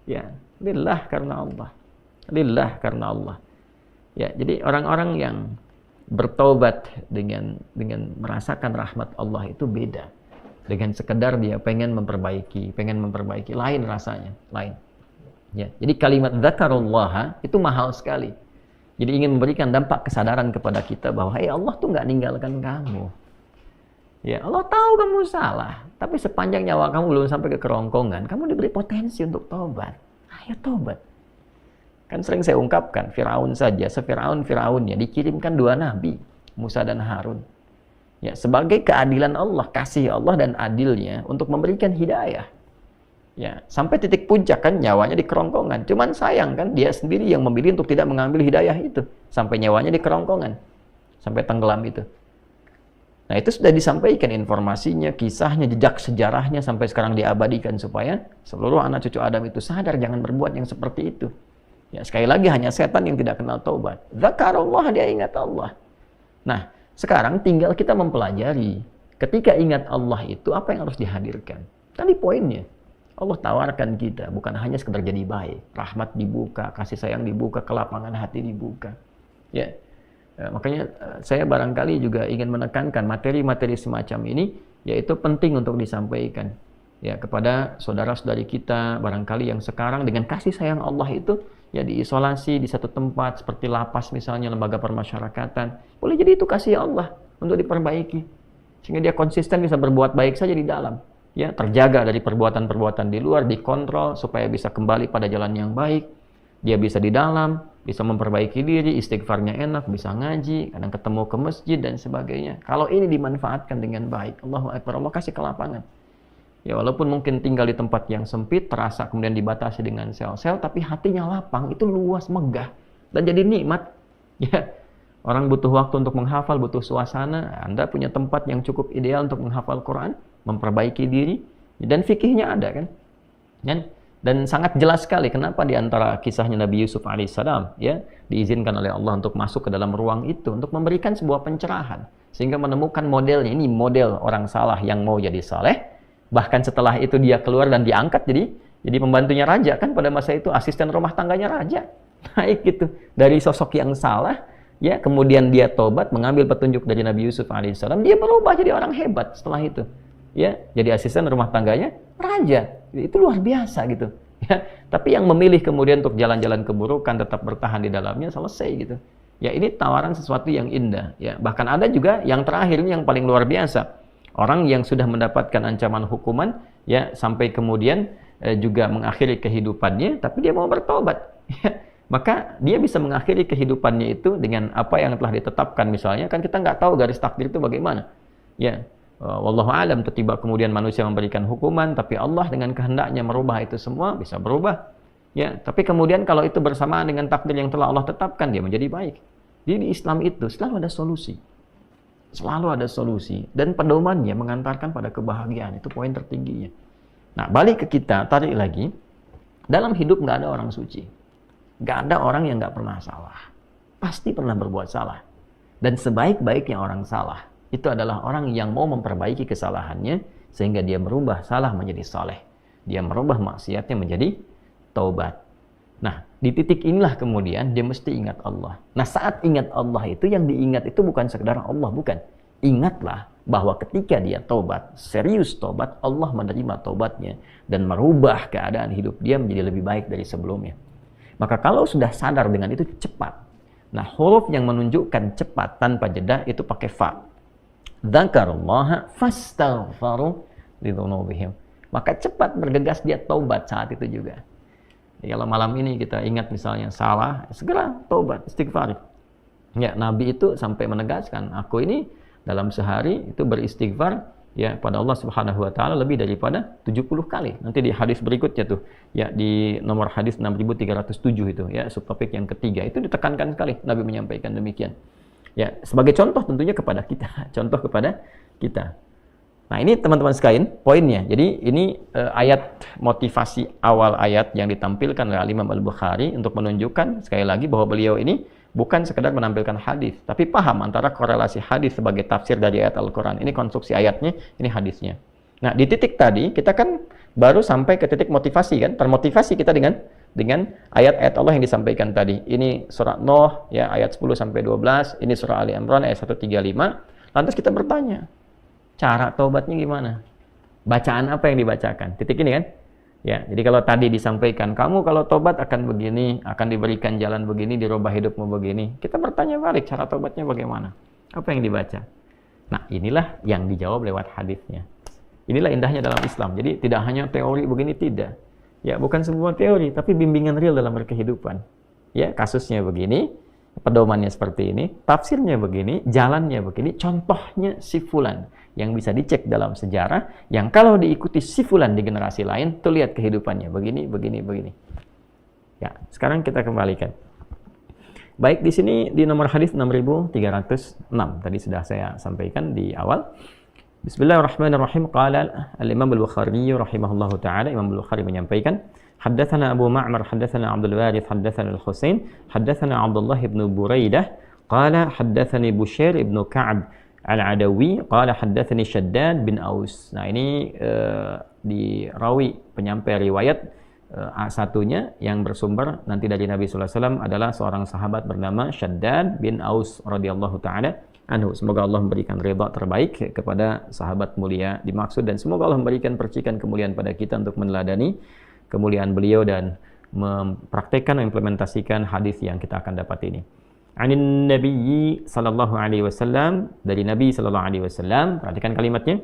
Ya, lillah karena Allah. Lillah karena Allah. Ya, jadi orang-orang yang bertaubat dengan merasakan rahmat Allah itu beda. Dengan sekedar dia pengen memperbaiki, lain rasanya, lain. Ya, jadi kalimat zakarullah itu mahal sekali. Jadi ingin memberikan dampak kesadaran kepada kita bahwa Allah tuh nggak ninggalkan kamu. Ya, Allah tahu kamu salah, tapi sepanjang nyawa kamu belum sampai ke kerongkongan, kamu diberi potensi untuk tobat. Ayo tobat. Kan sering saya ungkapkan, Firaun saja, se-Firaun-Firaunnya dikirimkan 2 nabi, Musa dan Harun. Ya, sebagai keadilan Allah, kasih Allah dan adilnya untuk memberikan hidayah. Ya, sampai titik puncak kan nyawanya di kerongkongan. Cuman sayang kan dia sendiri yang memilih untuk tidak mengambil hidayah itu. Sampai nyawanya di kerongkongan. Sampai tenggelam itu. Nah, itu sudah disampaikan informasinya, kisahnya, jejak sejarahnya sampai sekarang diabadikan supaya seluruh anak cucu Adam itu sadar jangan berbuat yang seperti itu. Ya, sekali lagi hanya setan yang tidak kenal taubat. Zakarullah, dia ingat Allah. Nah, sekarang tinggal kita mempelajari ketika ingat Allah itu apa yang harus dihadirkan. Tadi poinnya. Allah tawarkan kita, bukan hanya sekedar jadi baik. Rahmat dibuka, kasih sayang dibuka, kelapangan hati dibuka. Ya, makanya saya barangkali juga ingin menekankan materi-materi semacam ini, yaitu penting untuk disampaikan. Ya, kepada saudara-saudari kita, barangkali yang sekarang dengan kasih sayang Allah itu, ya diisolasi di satu tempat, seperti lapas misalnya, lembaga permasyarakatan. Boleh jadi itu kasih Allah untuk diperbaiki. Sehingga dia konsisten bisa berbuat baik saja di dalam. Ya, terjaga dari perbuatan-perbuatan di luar, dikontrol supaya bisa kembali pada jalan yang baik. Dia bisa di dalam, bisa memperbaiki diri, istighfarnya enak, bisa ngaji, kadang ketemu ke masjid dan sebagainya. Kalau ini dimanfaatkan dengan baik, Allahu Akbar, Allah kasih kelapangan. Ya, walaupun mungkin tinggal di tempat yang sempit, terasa kemudian dibatasi dengan sel-sel, tapi hatinya lapang, itu luas, megah, dan jadi nikmat. Ya, orang butuh waktu untuk menghafal, butuh suasana. Anda punya tempat yang cukup ideal untuk menghafal Quran, memperbaiki diri, dan fikihnya ada kan? Dan sangat jelas sekali kenapa di antara kisahnya Nabi Yusuf alaihissalam ya diizinkan oleh Allah untuk masuk ke dalam ruang itu untuk memberikan sebuah pencerahan sehingga menemukan modelnya. Ini model orang salah yang mau jadi saleh, bahkan setelah itu dia keluar dan diangkat jadi pembantunya raja kan pada masa itu, asisten rumah tangganya raja. Naik gitu dari sosok yang salah ya, kemudian dia tobat mengambil petunjuk dari Nabi Yusuf alaihissalam, dia berubah jadi orang hebat setelah itu. Ya, jadi asisten rumah tangganya raja. Itu luar biasa gitu. Ya, tapi yang memilih kemudian untuk jalan-jalan keburukan, tetap bertahan di dalamnya, selesai gitu. Ya, ini tawaran sesuatu yang indah. Ya, bahkan ada juga yang terakhir ini yang paling luar biasa. Orang yang sudah mendapatkan ancaman hukuman, ya sampai kemudian juga mengakhiri kehidupannya, tapi dia mau bertobat. Ya, maka dia bisa mengakhiri kehidupannya itu dengan apa yang telah ditetapkan misalnya. Kan kita nggak tahu garis takdir itu bagaimana. Ya. Wallahu alam, tiba kemudian manusia memberikan hukuman, tapi Allah dengan kehendaknya merubah itu semua, bisa berubah. Ya, tapi kemudian kalau itu bersamaan dengan takdir yang telah Allah tetapkan, dia menjadi baik. Jadi di Islam itu selalu ada solusi. Selalu ada solusi. Dan pedomannya mengantarkan pada kebahagiaan. Itu poin tertingginya. Nah, balik ke kita, tarik lagi. Dalam hidup nggak ada orang suci. Nggak ada orang yang nggak pernah salah. Pasti pernah berbuat salah. Dan sebaik-baiknya orang salah itu adalah orang yang mau memperbaiki kesalahannya sehingga dia merubah salah menjadi saleh. Dia merubah maksiatnya menjadi taubat. Nah, di titik inilah kemudian dia mesti ingat Allah. Nah, saat ingat Allah itu yang diingat itu bukan sekedar Allah, bukan. Ingatlah bahwa ketika dia taubat, serius taubat, Allah menerima taubatnya dan merubah keadaan hidup dia menjadi lebih baik dari sebelumnya. Maka kalau sudah sadar dengan itu cepat. Nah, huruf yang menunjukkan cepat tanpa jeda itu pakai fa. Dzakarullaha fastaghfaru lidzunubihim. Maka cepat bergegas dia taubat saat itu juga. Ya, kalau malam ini kita ingat misalnya salah, segera taubat, istighfar. Ya, Nabi itu sampai menegaskan, aku ini dalam sehari itu beristighfar ya pada Allah Subhanahu wa taala lebih daripada 70 kali. Nanti di hadis berikutnya tuh, ya di nomor hadis 6307 itu ya, subtopik yang ketiga itu ditekankan sekali Nabi menyampaikan demikian. Ya, sebagai contoh tentunya kepada kita, contoh kepada kita. Nah, ini teman-teman sekalian poinnya. Jadi ini ayat motivasi awal ayat yang ditampilkan oleh Imam Al-Bukhari untuk menunjukkan sekali lagi bahwa beliau ini bukan sekedar menampilkan hadis, tapi paham antara korelasi hadis sebagai tafsir dari ayat Al-Quran. Ini konstruksi ayatnya, ini hadisnya. Nah, di titik tadi kita kan baru sampai ke titik motivasi kan, termotivasi kita dengan ayat-ayat Allah yang disampaikan tadi. Ini surah Nuh ya ayat 10 sampai 12, ini surah Ali Imran ayat 135. Lantas kita bertanya, cara taubatnya gimana? Bacaan apa yang dibacakan? Titik ini kan? Ya, jadi kalau tadi disampaikan, kamu kalau taubat akan begini, akan diberikan jalan begini, dirubah hidupmu begini. Kita bertanya balik, cara taubatnya bagaimana? Apa yang dibaca? Nah, inilah yang dijawab lewat hadisnya. Inilah indahnya dalam Islam. Jadi tidak hanya teori begini, tidak. Ya, bukan sebuah teori, tapi bimbingan real dalam berkehidupan. Ya, kasusnya begini, pedomannya seperti ini, tafsirnya begini, jalannya begini, contohnya si fulan yang bisa dicek dalam sejarah, yang kalau diikuti si fulan di generasi lain, tuh lihat kehidupannya begini, begini, begini. Ya, sekarang kita kembalikan. Baik, di sini di nomor hadis 6306 tadi sudah saya sampaikan di awal. Bismillahirrahmanirrahim. Qala al-Imam al-Bukhari rahimahullahu taala, Imam al-Bukhari menyampaikan, haddatsana Abu Ma'mar haddatsana Abdul Warith haddatsana al-Husain haddatsana Abdullah ibn Buraidah qala haddatsani Bushair ibn Ka'ab al-Adawi qala haddatsani Shaddad bin Aus. Nah, ini di rawi penyampai riwayat satunya yang bersumber nanti dari Nabi sallallahu alaihi wasallam adalah seorang sahabat bernama Shaddad bin Aus radhiyallahu taala anhu. Semoga Allah memberikan ridha terbaik kepada sahabat mulia dimaksud, dan semoga Allah memberikan percikan kemuliaan pada kita untuk meneladani kemuliaan beliau dan mempraktekkan, mengimplementasikan hadis yang kita akan dapat ini. Anin Nabiyyi sallallahu alaihi wasallam, dari Nabi sallallahu alaihi wasallam. Perhatikan kalimatnya.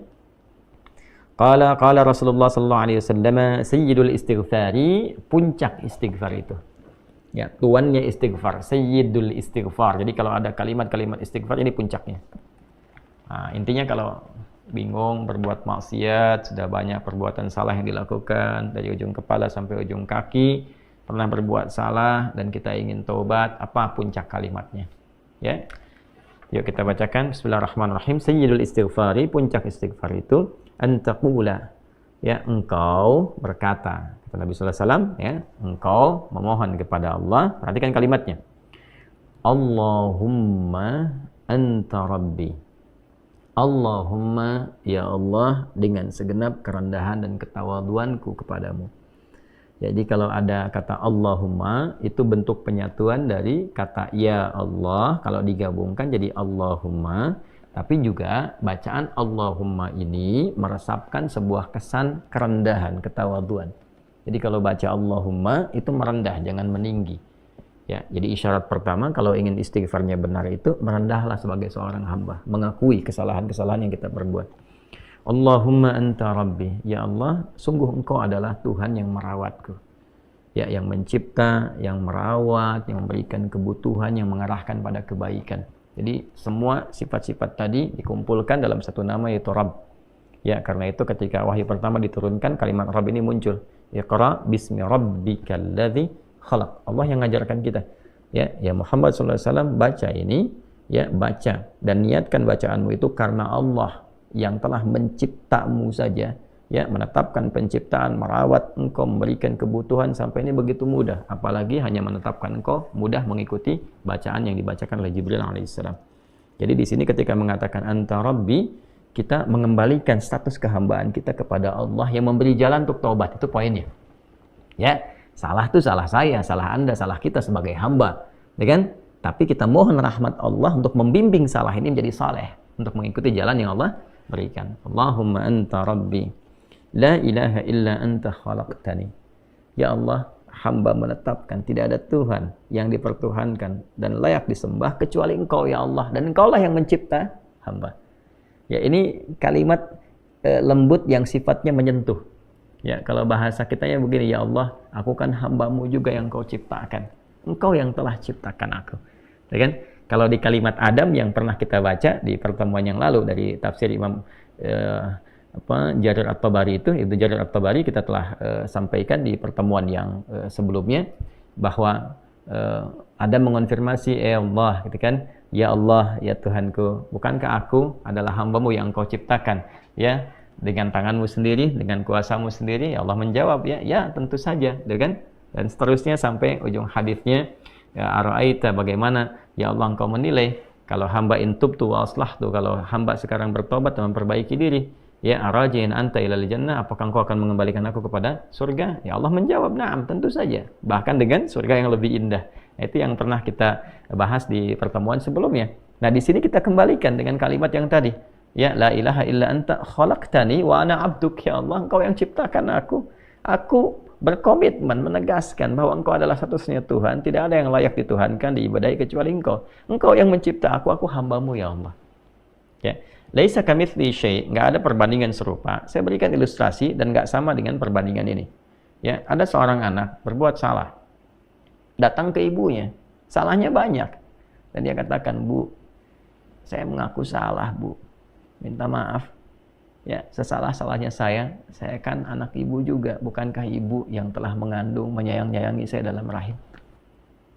Qala Rasulullah sallallahu alaihi wasallam, sayyidul istighfari, puncak istighfar itu. Ya, tuannya istighfar, sayyidul istighfar. Jadi kalau ada kalimat-kalimat istighfar, ini puncaknya. Nah, intinya kalau bingung berbuat maksiat, sudah banyak perbuatan salah yang dilakukan dari ujung kepala sampai ujung kaki, pernah berbuat salah dan kita ingin taubat, apa puncak kalimatnya? Ya. Yuk kita bacakan. Bismillahirrahmanirrahim. Sayyidul istighfari, puncak istighfar itu antaqula, ya, engkau berkata, kata Nabi sallallahu alaihi wasallam, ya, engkau memohon kepada Allah. Perhatikan kalimatnya. Allahumma anta rabbi. Allahumma, ya Allah, dengan segenap kerendahan dan ketawaduanku kepadamu. Jadi kalau ada kata Allahumma, itu bentuk penyatuan dari kata ya Allah, kalau digabungkan jadi Allahumma. Tapi juga bacaan Allahumma ini meresapkan sebuah kesan kerendahan, ketawaduan. Jadi kalau baca Allahumma itu merendah, jangan meninggi. Ya, jadi isyarat pertama kalau ingin istighfarnya benar itu merendahlah sebagai seorang hamba, mengakui kesalahan-kesalahan yang kita perbuat. Allahumma anta rabbi, ya Allah, sungguh engkau adalah Tuhan yang merawatku. Ya, yang mencipta, yang merawat, yang memberikan kebutuhan, yang mengarahkan pada kebaikan. Jadi semua sifat-sifat tadi dikumpulkan dalam satu nama, yaitu Rabb. Ya, karena itu ketika wahyu pertama diturunkan, kalimat Rabb ini muncul. Iqra bismi rabbikal ladzi khalaq. Allah yang mengajarkan kita. Ya Muhammad sallallahu alaihi wasallam, baca ini, ya, baca dan niatkan bacaanmu itu karena Allah yang telah menciptamu saja, ya, menetapkan penciptaan, merawat engkau, memberikan kebutuhan sampai ini begitu mudah, apalagi hanya menetapkan engkau mudah mengikuti bacaan yang dibacakan oleh Jibril alaihissalam. Jadi di sini ketika mengatakan anta rabbi, kita mengembalikan status kehambaan kita kepada Allah yang memberi jalan untuk taubat. Itu poinnya. Ya, salah itu salah saya, salah Anda, salah kita sebagai hamba, ya kan? Tapi kita mohon rahmat Allah untuk membimbing salah ini menjadi saleh, untuk mengikuti jalan yang Allah berikan. Allahumma anta rabbi, la ilaha illa anta khalaqtani. Ya Allah, hamba menetapkan tidak ada Tuhan yang dipertuhankan dan layak disembah kecuali Engkau, ya Allah, dan Engkaulah yang mencipta hamba. Ya, ini kalimat lembut yang sifatnya menyentuh. Ya, kalau bahasa kitanya begini, ya Allah, aku kan hambamu juga yang Kau ciptakan. Engkau yang telah ciptakan aku. Ya kan? Kalau di kalimat Adam yang pernah kita baca di pertemuan yang lalu dari tafsir Imam Jarir At-Tabari itu, Ibnu Jarir At-Tabari, kita telah sampaikan di pertemuan yang sebelumnya bahwa Adam mengonfirmasi, Allah, gitu kan, ya Allah, ya Tuhanku, bukankah aku adalah hambamu yang Kau ciptakan, ya, dengan tanganmu sendiri, dengan kuasamu sendiri? Ya Allah menjawab, ya tentu saja, gitu kan, dan seterusnya sampai ujung hadisnya, ya ara'aita, bagaimana ya Allah Engkau menilai kalau hamba intubtu wa aslahtu, kalau hamba sekarang bertobat dan memperbaiki diri, ya arajin anta ilal jannah, apakah Engkau akan mengembalikan aku kepada surga? Ya Allah menjawab, na'am, tentu saja, bahkan dengan surga yang lebih indah. Itu yang pernah kita bahas di pertemuan sebelumnya. Nah, di sini kita kembalikan dengan kalimat yang tadi, ya la ilaha illa anta khalaqtani wa ana abduk, ya Allah, Engkau yang ciptakan aku. Aku berkomitmen menegaskan bahwa Engkau adalah satu-satunya Tuhan, tidak ada yang layak dituhankan, diibadahi kecuali Engkau. Engkau yang mencipta aku hambamu, ya Allah. Ya. Laisa kamitsli syai', nggak ada perbandingan serupa. Saya berikan ilustrasi dan nggak sama dengan perbandingan ini. Ya, ada seorang anak berbuat salah. Datang ke ibunya. Salahnya banyak. Dan dia katakan, "Bu, saya mengaku salah, Bu. Minta maaf. Ya, sesalah-salahnya saya kan anak ibu juga. Bukankah ibu yang telah mengandung, menyayang-nyayangi saya dalam rahim?"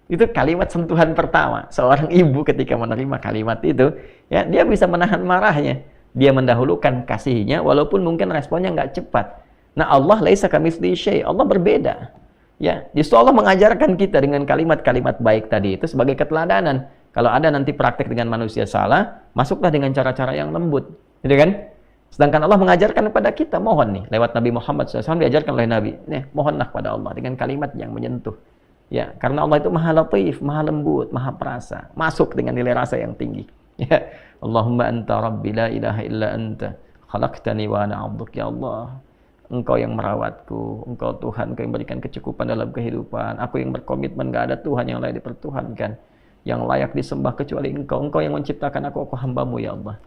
Itu kalimat sentuhan pertama. Seorang ibu ketika menerima kalimat itu, ya, dia bisa menahan marahnya. Dia mendahulukan kasihnya, walaupun mungkin responnya nggak cepat. Nah, Allah laisa kamitslihi syai'. Allah berbeda. Ya, justru Allah mengajarkan kita dengan kalimat-kalimat baik tadi itu sebagai keteladanan. Kalau ada nanti praktek dengan manusia salah, masuklah dengan cara-cara yang lembut. Gitu kan? Sedangkan Allah mengajarkan kepada kita, mohon nih, lewat Nabi Muhammad SAW diajarkan oleh Nabi. Nih, mohonlah kepada Allah dengan kalimat yang menyentuh. Ya, karena Allah itu maha latif, maha lembut, maha perasa. Masuk dengan nilai rasa yang tinggi. Ya, Allahumma anta rabbi la ilaha illa anta khalaqtani wa ana 'abduk. Ya Allah, Engkau yang merawatku, Engkau Tuhan, Engkau yang berikan kecukupan dalam kehidupan. Aku yang berkomitmen gak ada Tuhan yang layak dipertuhankan, yang layak disembah kecuali Engkau. Engkau yang menciptakan aku hambamu, ya Allah.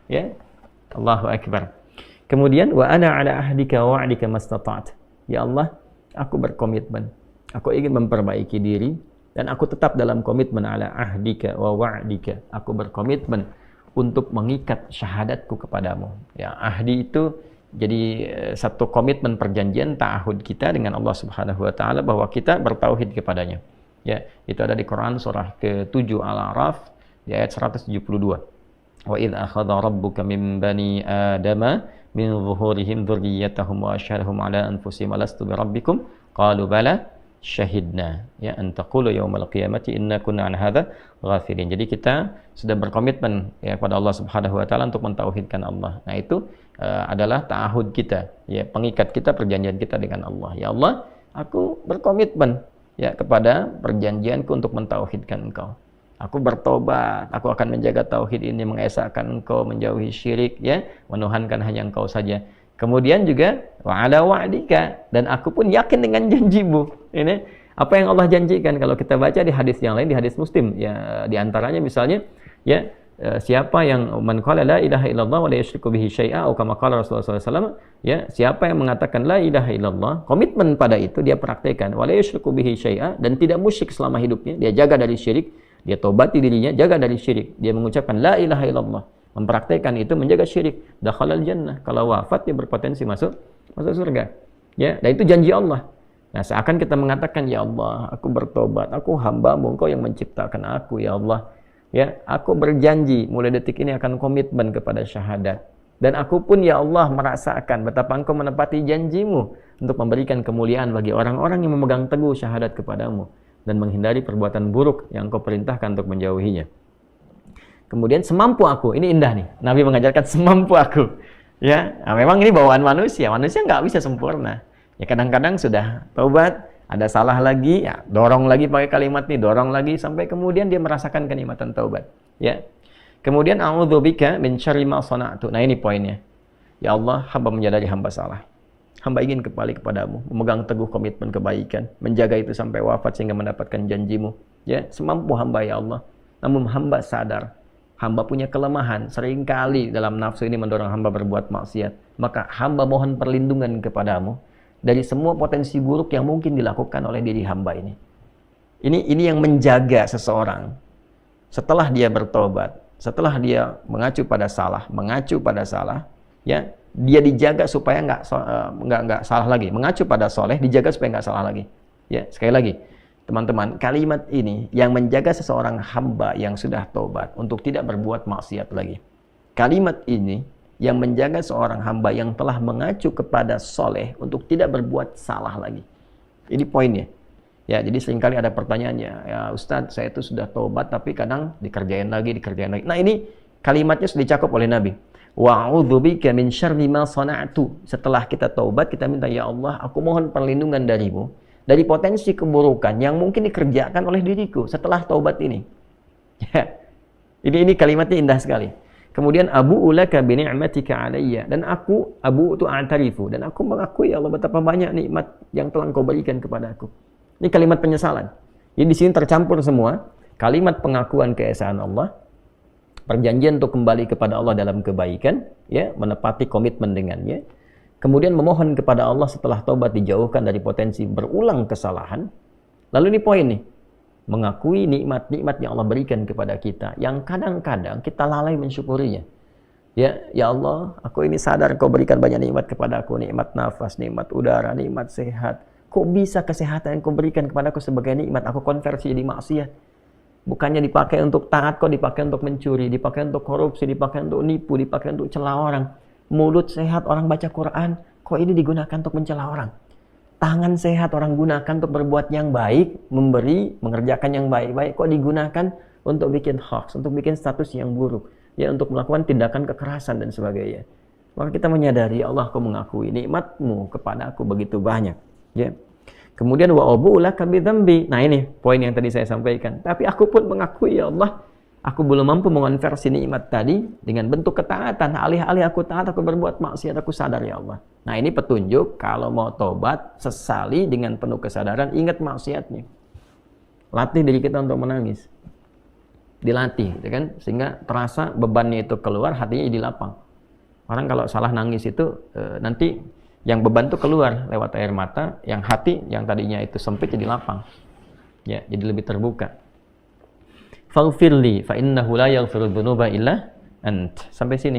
Ya, Allahu Akbar. Kemudian wa ana ala ahdika wa wa'dika mastata'at. Ya Allah, aku berkomitmen. Aku ingin memperbaiki diri dan aku tetap dalam komitmen ala ahdika wa wa'dika. Aku berkomitmen untuk mengikat syahadatku kepadamu. Ya, ahdi itu jadi satu komitmen perjanjian ta'ahud kita dengan Allah Subhanahu wa taala bahwa kita bertauhid kepadanya. Ya, itu ada di Quran surah ke-7 Al-A'raf di ayat 172. Wa idz akhadha rabbuka min bani adama min zuhurihim dzurriyyatahum wa asyhadahum ala anfusihim alastu bi rabbikum qalu bala syahidna, ya, an taqulu yaumal qiyamati inna kunna an hadza ghafilin. Jadi kita sudah berkomitmen ya pada Allah Subhanahu wa taala untuk mentauhidkan Allah. Nah, itu adalah ta'ahud kita, ya, pengikat kita, perjanjian kita dengan Allah. Ya Allah, aku berkomitmen ya kepada perjanjianku untuk mentauhidkan Engkau. Aku bertobat, aku akan menjaga tauhid ini, mengesahkan Engkau, menjauhi syirik, ya, menuhankan hanya Engkau saja. Kemudian juga wa ala wa'dika, dan aku pun yakin dengan janjimu. Ini apa yang Allah janjikan kalau kita baca di hadis yang lain, di hadis Muslim, ya, di antaranya misalnya, ya, siapa yang man qala la ilaha illallah wa la yusyriku bihi syai'a atau kama qala Rasulullah SAW, ya, siapa yang mengatakan la ilaha illallah, komitmen pada itu dia praktekkan, wa la yusyriku bihi syai'a, dan tidak musyrik selama hidupnya, dia jaga dari syirik, dia tobati dirinya, jaga dari syirik, dia mengucapkan la ilaha illallah, mempraktekkan itu, menjaga syirik, dakhalal jannah, kalau wafat dia berpotensi masuk surga. Ya, dan itu janji Allah. Nah, seakan kita mengatakan, ya Allah, aku bertobat, aku hamba-Mu, Engkau yang menciptakan aku, ya Allah. Ya, aku berjanji mulai detik ini akan komitmen kepada syahadat. Dan aku pun, ya Allah, merasakan betapa Engkau menepati janji-Mu untuk memberikan kemuliaan bagi orang-orang yang memegang teguh syahadat kepadamu dan menghindari perbuatan buruk yang Engkau perintahkan untuk menjauhinya. Kemudian semampu aku, ini indah nih, Nabi mengajarkan semampu aku. Ya, nah, memang ini bawaan manusia nggak bisa sempurna. Ya, kadang-kadang sudah taubat, ada salah lagi, ya dorong lagi pakai kalimat ini, dorong lagi sampai kemudian dia merasakan kenikmatan taubat. Ya, kemudian a'udzubika min syarri ma sana'tu. Nah, ini poinnya. Ya Allah, hamba menyadari hamba salah. Hamba ingin kembali kepadamu, memegang teguh komitmen kebaikan, menjaga itu sampai wafat sehingga mendapatkan janjimu. Ya, semampu hamba, ya Allah. Namun hamba sadar, hamba punya kelemahan, seringkali dalam nafsu ini mendorong hamba berbuat maksiat. Maka hamba mohon perlindungan kepadamu dari semua potensi buruk yang mungkin dilakukan oleh diri hamba ini. Ini yang menjaga seseorang setelah dia bertobat, setelah dia mengacu pada salah, ya, dia dijaga supaya nggak salah lagi, mengacu pada soleh, dijaga supaya nggak salah lagi. Ya, sekali lagi, teman-teman, kalimat ini yang menjaga seseorang hamba yang sudah tobat untuk tidak berbuat maksiat lagi. Kalimat ini yang menjaga seorang hamba yang telah mengacu kepada soleh untuk tidak berbuat salah lagi. Ini poinnya. Ya, jadi seringkali ada pertanyaannya, ya Ustadz, saya itu sudah tobat tapi kadang dikerjain lagi. Nah, ini kalimatnya sudah dicakup oleh Nabi. Wa'udzubika min syarri ma sana'tu. Setelah kita tobat, kita minta, ya Allah, aku mohon perlindungan darimu dari potensi keburukan yang mungkin dikerjakan oleh diriku setelah taubat ini. Ya. Ini kalimatnya indah sekali. Kemudian abu'u laka bi ni'matika 'alayya, dan aku abu itu a'tarifu, dan aku mengakui, ya Allah, betapa banyak nikmat yang telah Engkau berikan kepadaku. Ini kalimat penyesalan. Jadi di sini tercampur semua kalimat pengakuan keesaan Allah, perjanjian untuk kembali kepada Allah dalam kebaikan, ya, menepati komitmen dengannya. Kemudian memohon kepada Allah setelah taubat dijauhkan dari potensi berulang kesalahan. Lalu ini poin nih, mengakui nikmat-nikmat yang Allah berikan kepada kita, yang kadang-kadang kita lalai mensyukurinya. Ya Allah, aku ini sadar Kau berikan banyak nikmat kepada aku, nikmat nafas, nikmat udara, nikmat sehat. Kok bisa kesehatan yang Kau berikan kepada aku sebagai nikmat, aku konversi jadi maksiat? Bukannya dipakai untuk taat, kok dipakai untuk mencuri, dipakai untuk korupsi, dipakai untuk nipu, dipakai untuk celah orang. Mulut sehat orang baca Quran, kok ini digunakan untuk mencela orang? Tangan sehat orang gunakan untuk berbuat yang baik, memberi, mengerjakan yang baik-baik, kok digunakan untuk bikin hoax, untuk bikin status yang buruk, ya, untuk melakukan tindakan kekerasan dan sebagainya. Maka kita menyadari, Allah, Kau mengakui nikmat-Mu kepada aku begitu banyak, ya. Kemudian wa abu laka bidzambi. Nah, ini poin yang tadi saya sampaikan. Tapi aku pun mengakui, ya Allah, aku belum mampu mengonversi nikmat tadi dengan bentuk ketaatan. Alih-alih aku taat, aku berbuat maksiat, aku sadar, ya Allah. Nah, ini petunjuk kalau mau tobat, sesali dengan penuh kesadaran, ingat maksiatnya. Latih diri kita untuk menangis. Dilatih, gitu kan? Sehingga terasa bebannya itu keluar, hatinya jadi lapang. Orang kalau salah nangis itu nanti yang beban itu keluar lewat air mata, yang hati yang tadinya itu sempit jadi lapang. Ya, jadi lebih terbuka. Faghfirli fa innahu la yaghfiru dzunuba illa ant. Sampai sini.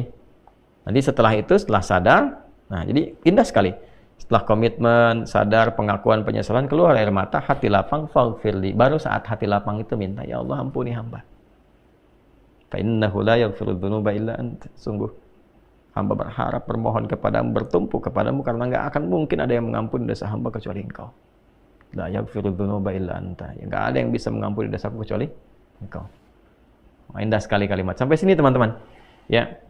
Nanti setelah itu, setelah sadar, nah jadi indah sekali. Setelah komitmen, sadar, pengakuan, penyesalan, keluar air mata, hati lapang, faghfirli. Baru saat hati lapang itu minta, ya Allah, ampuni hamba. Fa innahu la yaghfiru dzunuba illa ant. Sungguh hamba berharap, bermohon kepadamu, bertumpu kepadamu, karena nggak akan mungkin ada yang mengampuni dosa hamba kecuali Engkau. La yaghfiru dzunuba illa anta. Ya, nggak ada yang bisa mengampuni dosaku kecuali Engkau. Indah sekali kalimat. Sampai sini teman-teman. Ya.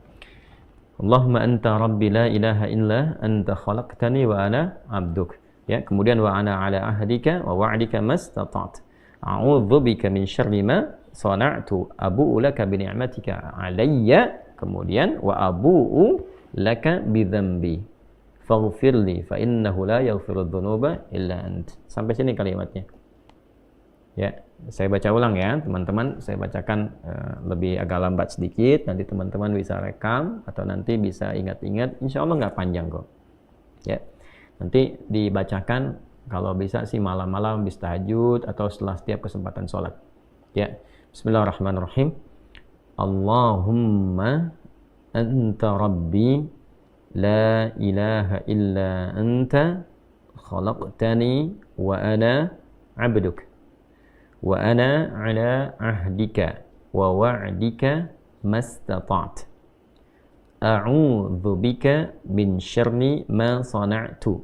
Allahumma anta rabbi la ilaha illa anta khalaqtani wa ana abduk. Ya, kemudian wa ana ala ahdika wa wa'dika mastata'tu. A'udzu bika min syarri ma sana'tu. Abu'u laka bi ni'matika 'alayya. Kemudian wa abu'u laka bidzambi faghfirli fa innahu la yaghfiru dzunuba illa ant. Sampai sini kalimatnya. Ya, saya baca ulang ya, teman-teman. Saya bacakan lebih agak lambat sedikit, nanti teman-teman bisa rekam atau nanti bisa ingat-ingat. Insya Allah nggak panjang kok. Ya. Nanti dibacakan kalau bisa sih malam-malam habis tahajud atau setelah setiap kesempatan sholat. Ya. Bismillahirrahmanirrahim. Allahumma anta rabbi la ilaha illa anta khalaqtani wa ana abduk wa ana ala ahdika wa wa'dika mastata'tu a'udzu bika min syarri ma sana'tu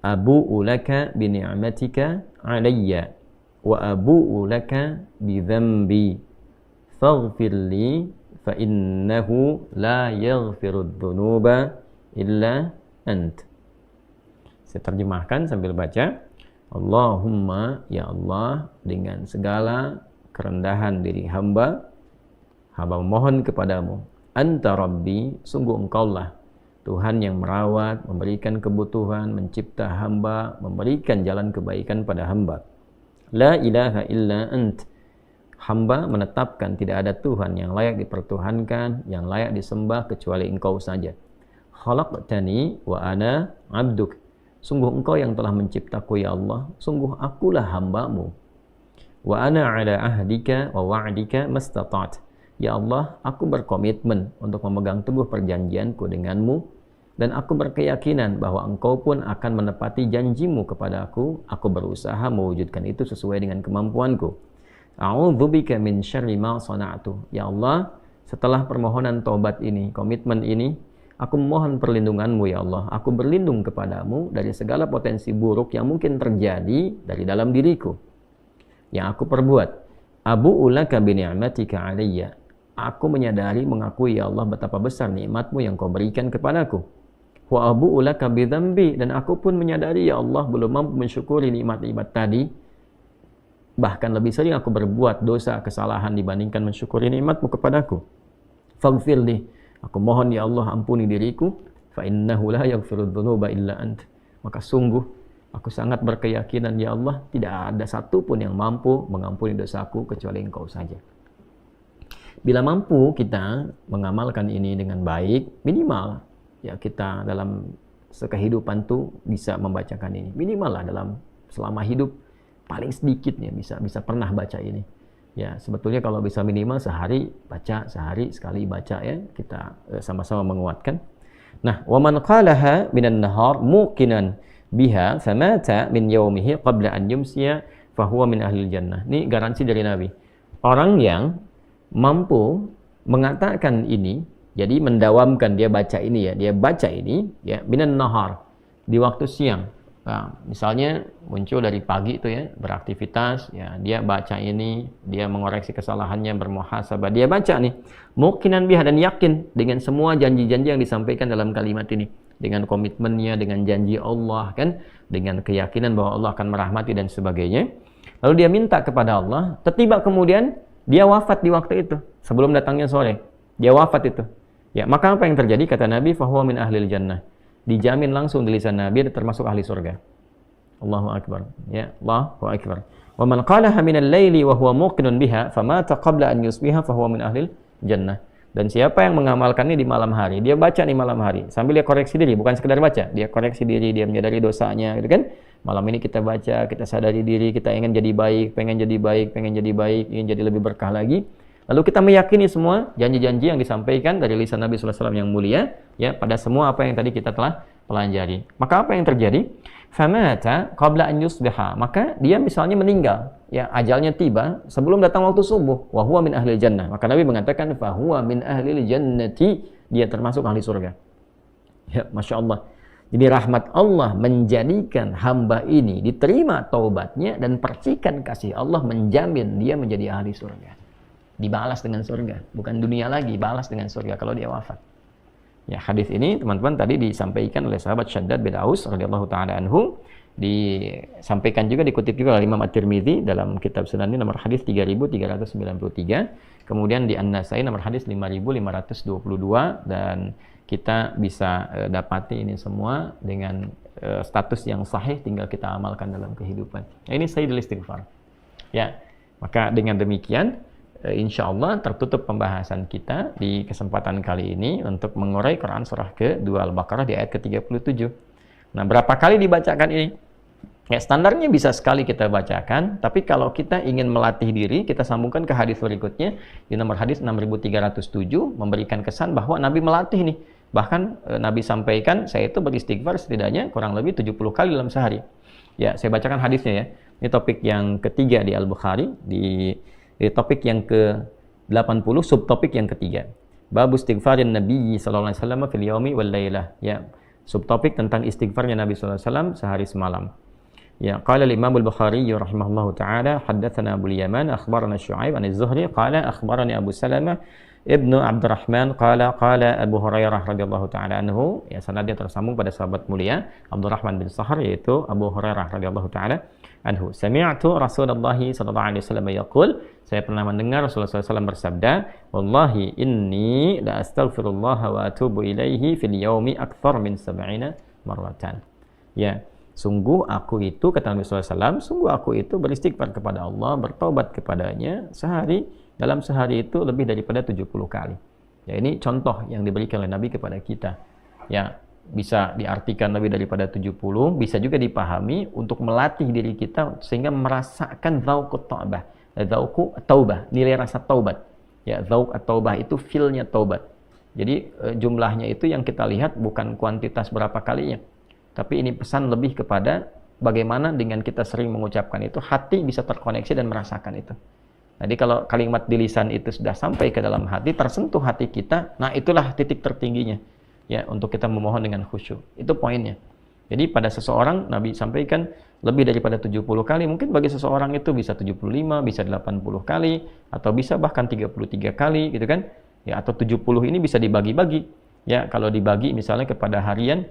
abu'u laka bi ni'matika 'alayya wa abu'u laka bi dzambi faghfirli fa innahu la yaghfiru dzunuba illa ant. Saya terjemahkan sambil baca. Allahumma, ya Allah, dengan segala kerendahan diri hamba memohon kepadamu. Anta Rabbi, sungguh Engkaulah Tuhan yang merawat, memberikan kebutuhan, mencipta hamba, memberikan jalan kebaikan pada hamba. La ilaha illa ant. Hamba menetapkan tidak ada Tuhan yang layak dipertuhankan, yang layak disembah kecuali Engkau saja. Khalaqtani wa ana abduk. Sungguh Engkau yang telah menciptaku, ya Allah. Sungguh akulah hamba-Mu. Wa ana ala ahdika wa wa'dika mastata'tu. Ya Allah, aku berkomitmen untuk memegang teguh perjanjianku denganmu, dan aku berkeyakinan bahwa Engkau pun akan menepati janjimu kepada aku. Aku berusaha mewujudkan itu sesuai dengan kemampuanku. A'udzubika min syarri ma sana'tu. Ya Allah, setelah permohonan taubat ini, komitmen ini, aku memohon perlindungan-Mu, ya Allah. Aku berlindung kepadamu dari segala potensi buruk yang mungkin terjadi dari dalam diriku, yang aku perbuat. Abu'u laka bi ni'matika 'alayya. Aku menyadari, mengakui, ya Allah, betapa besar nikmat-Mu yang Kau berikan kepadaku. Wa abu'u laka bi dzambi. Dan aku pun menyadari, ya Allah, belum mampu mensyukuri nikmat-nikmat tadi. Bahkan lebih sering aku berbuat dosa, kesalahan dibandingkan mensyukuri nikmat-Mu kepadaku. Faghfirli. Aku mohon, ya Allah, ampuni diriku. Fa innahu la yaghfiru dzunuba illa ant. Maka sungguh aku sangat berkeyakinan, ya Allah, tidak ada satu pun yang mampu mengampuni dosaku kecuali Engkau saja. bila mampu kita mengamalkan ini dengan baik, minimal ya kita dalam sekehidupan tuh bisa membacakan ini. Minimal lah dalam selama hidup paling sedikit ya bisa pernah baca ini. Ya, sebetulnya kalau bisa minimal sehari baca, sehari sekali baca ya, kita sama-sama menguatkan. Nah, wa man qalaha minan nahar muqinan biha famata min yaumihi qabla an yumsiya fahuwa min ahlil jannah. Ini garansi dari Nabi. Orang yang mampu mengatakan ini, jadi mendawamkan dia baca ini ya, dia baca ini ya minan nahar di waktu siang. Nah, misalnya muncul dari pagi itu ya, beraktivitas ya, dia baca ini, dia mengoreksi kesalahannya, bermuhasabah, dia baca nih, muqinan biha dan yakin dengan semua janji-janji yang disampaikan dalam kalimat ini, dengan komitmennya, dengan janji Allah kan, dengan keyakinan bahwa Allah akan merahmati dan sebagainya. Lalu dia minta kepada Allah, tiba-tiba kemudian dia wafat di waktu itu, sebelum datangnya sore, dia wafat itu. Ya, maka apa yang terjadi? Kata Nabi, fahuwa min ahlil jannah. Dijamin langsung di lisan Nabi termasuk ahli surga. Allahu akbar. Ya, Allahu akbar. Wa man qalaha min al-laili wa huwa muqinun biha famata qabla an yusbiha fahuwa min ahlil jannah. Dan siapa yang mengamalkan ini di malam hari, dia baca nih malam hari, sambil dia koreksi diri, bukan sekedar baca, dia koreksi diri, dia menyadari dosanya, gitu kan? Malam ini kita baca, kita sadari diri, kita ingin jadi baik, pengen jadi baik, ingin jadi lebih berkah lagi. Lalu kita meyakini semua janji-janji yang disampaikan dari lisan Nabi sallallahu alaihi wasallam yang mulia ya pada semua apa yang tadi kita telah pelajari. Maka apa yang terjadi? Famata qabla an yusbiha. Maka dia misalnya meninggal, ya ajalnya tiba sebelum datang waktu subuh. Wa huwa min ahlil jannah. Maka Nabi mengatakan fa huwa min ahlil jannati, dia termasuk ahli surga. Ya, Masya Allah. Jadi rahmat Allah menjadikan hamba ini diterima taubatnya dan percikan kasih Allah menjamin dia menjadi ahli surga. Dibalas dengan surga, bukan dunia lagi, balas dengan surga kalau dia wafat. Ya, hadis ini teman-teman tadi disampaikan oleh sahabat Syaddad bin Aus radhiyallahu taala anhu, disampaikan juga, dikutip juga oleh Imam At-Tirmidzi dalam kitab Sunan nomor hadis 3393, kemudian di An-Nasai nomor hadis 5522, dan kita bisa dapati ini semua dengan status yang sahih, tinggal kita amalkan dalam kehidupan. Nah, ini sayyidul istighfar. Ya, maka dengan demikian insya Allah tertutup pembahasan kita di kesempatan kali ini untuk mengurai Quran surah ke-2 Al-Baqarah di ayat ke-37. Nah, berapa kali dibacakan ini? Ya, standarnya bisa sekali kita bacakan, tapi kalau kita ingin melatih diri, kita sambungkan ke hadis berikutnya di nomor hadis 6307, memberikan kesan bahwa Nabi melatih nih. Bahkan Nabi sampaikan, saya itu beristighfar setidaknya kurang lebih 70 kali dalam sehari. Ya, saya bacakan hadisnya ya. Ini topik yang ketiga di Al-Bukhari, di topik yang ke-80, subtopik yang ketiga. Bab istighfarin Nabi sallallahu alaihi wasallam fil yaumi wal lailah. Ya, subtopik tentang istighfarnya Nabi sallallahu alaihi wasallam sehari semalam. Ya, qala al-Imam al-Bukhari rahimahullahu taala, haddatsana Abu al-Yaman akhbarana Syu'aib an az-Zuhri qala akhbarani Abu Salamah ibnu Abdurrahman qala Abu Hurairah radhiyallahu taala anhu. Ya, sanadnya tersambung pada sahabat mulia Abdurrahman bin Sahr, yaitu Abu Hurairah radhiyallahu taala anhu. Sami'tu Rasulullah sallallahu alaihi wasallam yaqul, saya pernah mendengar Rasulullah SAW bersabda, wallahi inni la astaghfirullah wa atubu ilaihi fil yaumi akthar min 70 marratan. Ya, sungguh aku itu, kata Nabi SAW, sungguh aku itu beristighfar kepada Allah, bertaubat kepadanya sehari, dalam sehari itu lebih daripada 70 kali. Ya, ini contoh yang diberikan oleh Nabi kepada kita. Ya, bisa diartikan lebih daripada 70, bisa juga dipahami untuk melatih diri kita sehingga merasakan dzauqut taubah. Dzauqu taubah, nilai rasa taubat. Ya, dzauq at-taubah itu feel-nya taubat. Jadi jumlahnya itu yang kita lihat bukan kuantitas berapa kalinya. Tapi ini pesan lebih kepada bagaimana dengan kita sering mengucapkan itu, hati bisa terkoneksi dan merasakan itu. Jadi kalau kalimat di lisan itu sudah sampai ke dalam hati, tersentuh hati kita, nah itulah titik tertingginya. Ya, untuk kita memohon dengan khusyuk. Itu poinnya. Jadi pada seseorang Nabi sampaikan lebih daripada 70 kali, mungkin bagi seseorang itu bisa 75, bisa 80 kali, atau bisa bahkan 33 kali gitu kan. Ya, atau 70 ini bisa dibagi-bagi. Ya, kalau dibagi misalnya kepada harian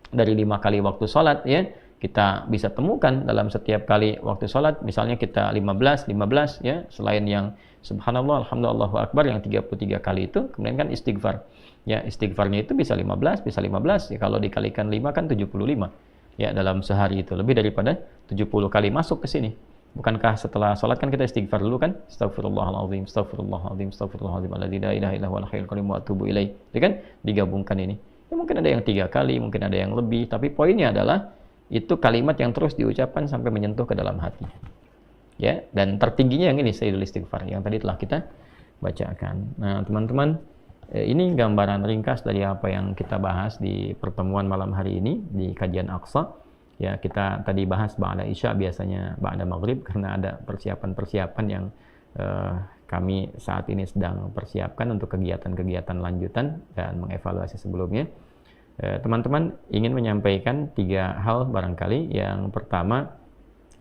dari 5 kali waktu sholat ya, kita bisa temukan dalam setiap kali waktu sholat, misalnya kita 15 ya, selain yang subhanallah, alhamdulillah, Allahu akbar yang 33 kali itu, kemudian kan istighfar. Ya, istighfarnya itu bisa 15 ya, kalau dikalikan 5 kan 75. Ya, dalam sehari itu lebih daripada 70 kali masuk ke sini. Bukankah setelah sholat kan kita istighfar dulu kan? Astagfirullahaladzim, astagfirullahaladzim, astagfirullahaladzim, alladzi la ilaha illa huwal hayyul qayyum wa atubu ilaih. Itu kan digabungkan ini. Ya, mungkin ada yang 3 kali, mungkin ada yang lebih, tapi poinnya adalah itu kalimat yang terus diucapkan sampai menyentuh ke dalam hati. Ya, dan tertingginya yang ini Sayyidul Istighfar yang tadi telah kita bacakan. Nah, teman-teman, ini gambaran ringkas dari apa yang kita bahas di pertemuan malam hari ini di kajian Aqsa. Ya, kita tadi bahas ba'da Isya, biasanya ba'da Maghrib, karena ada persiapan-persiapan yang kami saat ini sedang persiapkan untuk kegiatan-kegiatan lanjutan dan mengevaluasi sebelumnya. Teman-teman, ingin menyampaikan 3 hal barangkali. Yang pertama,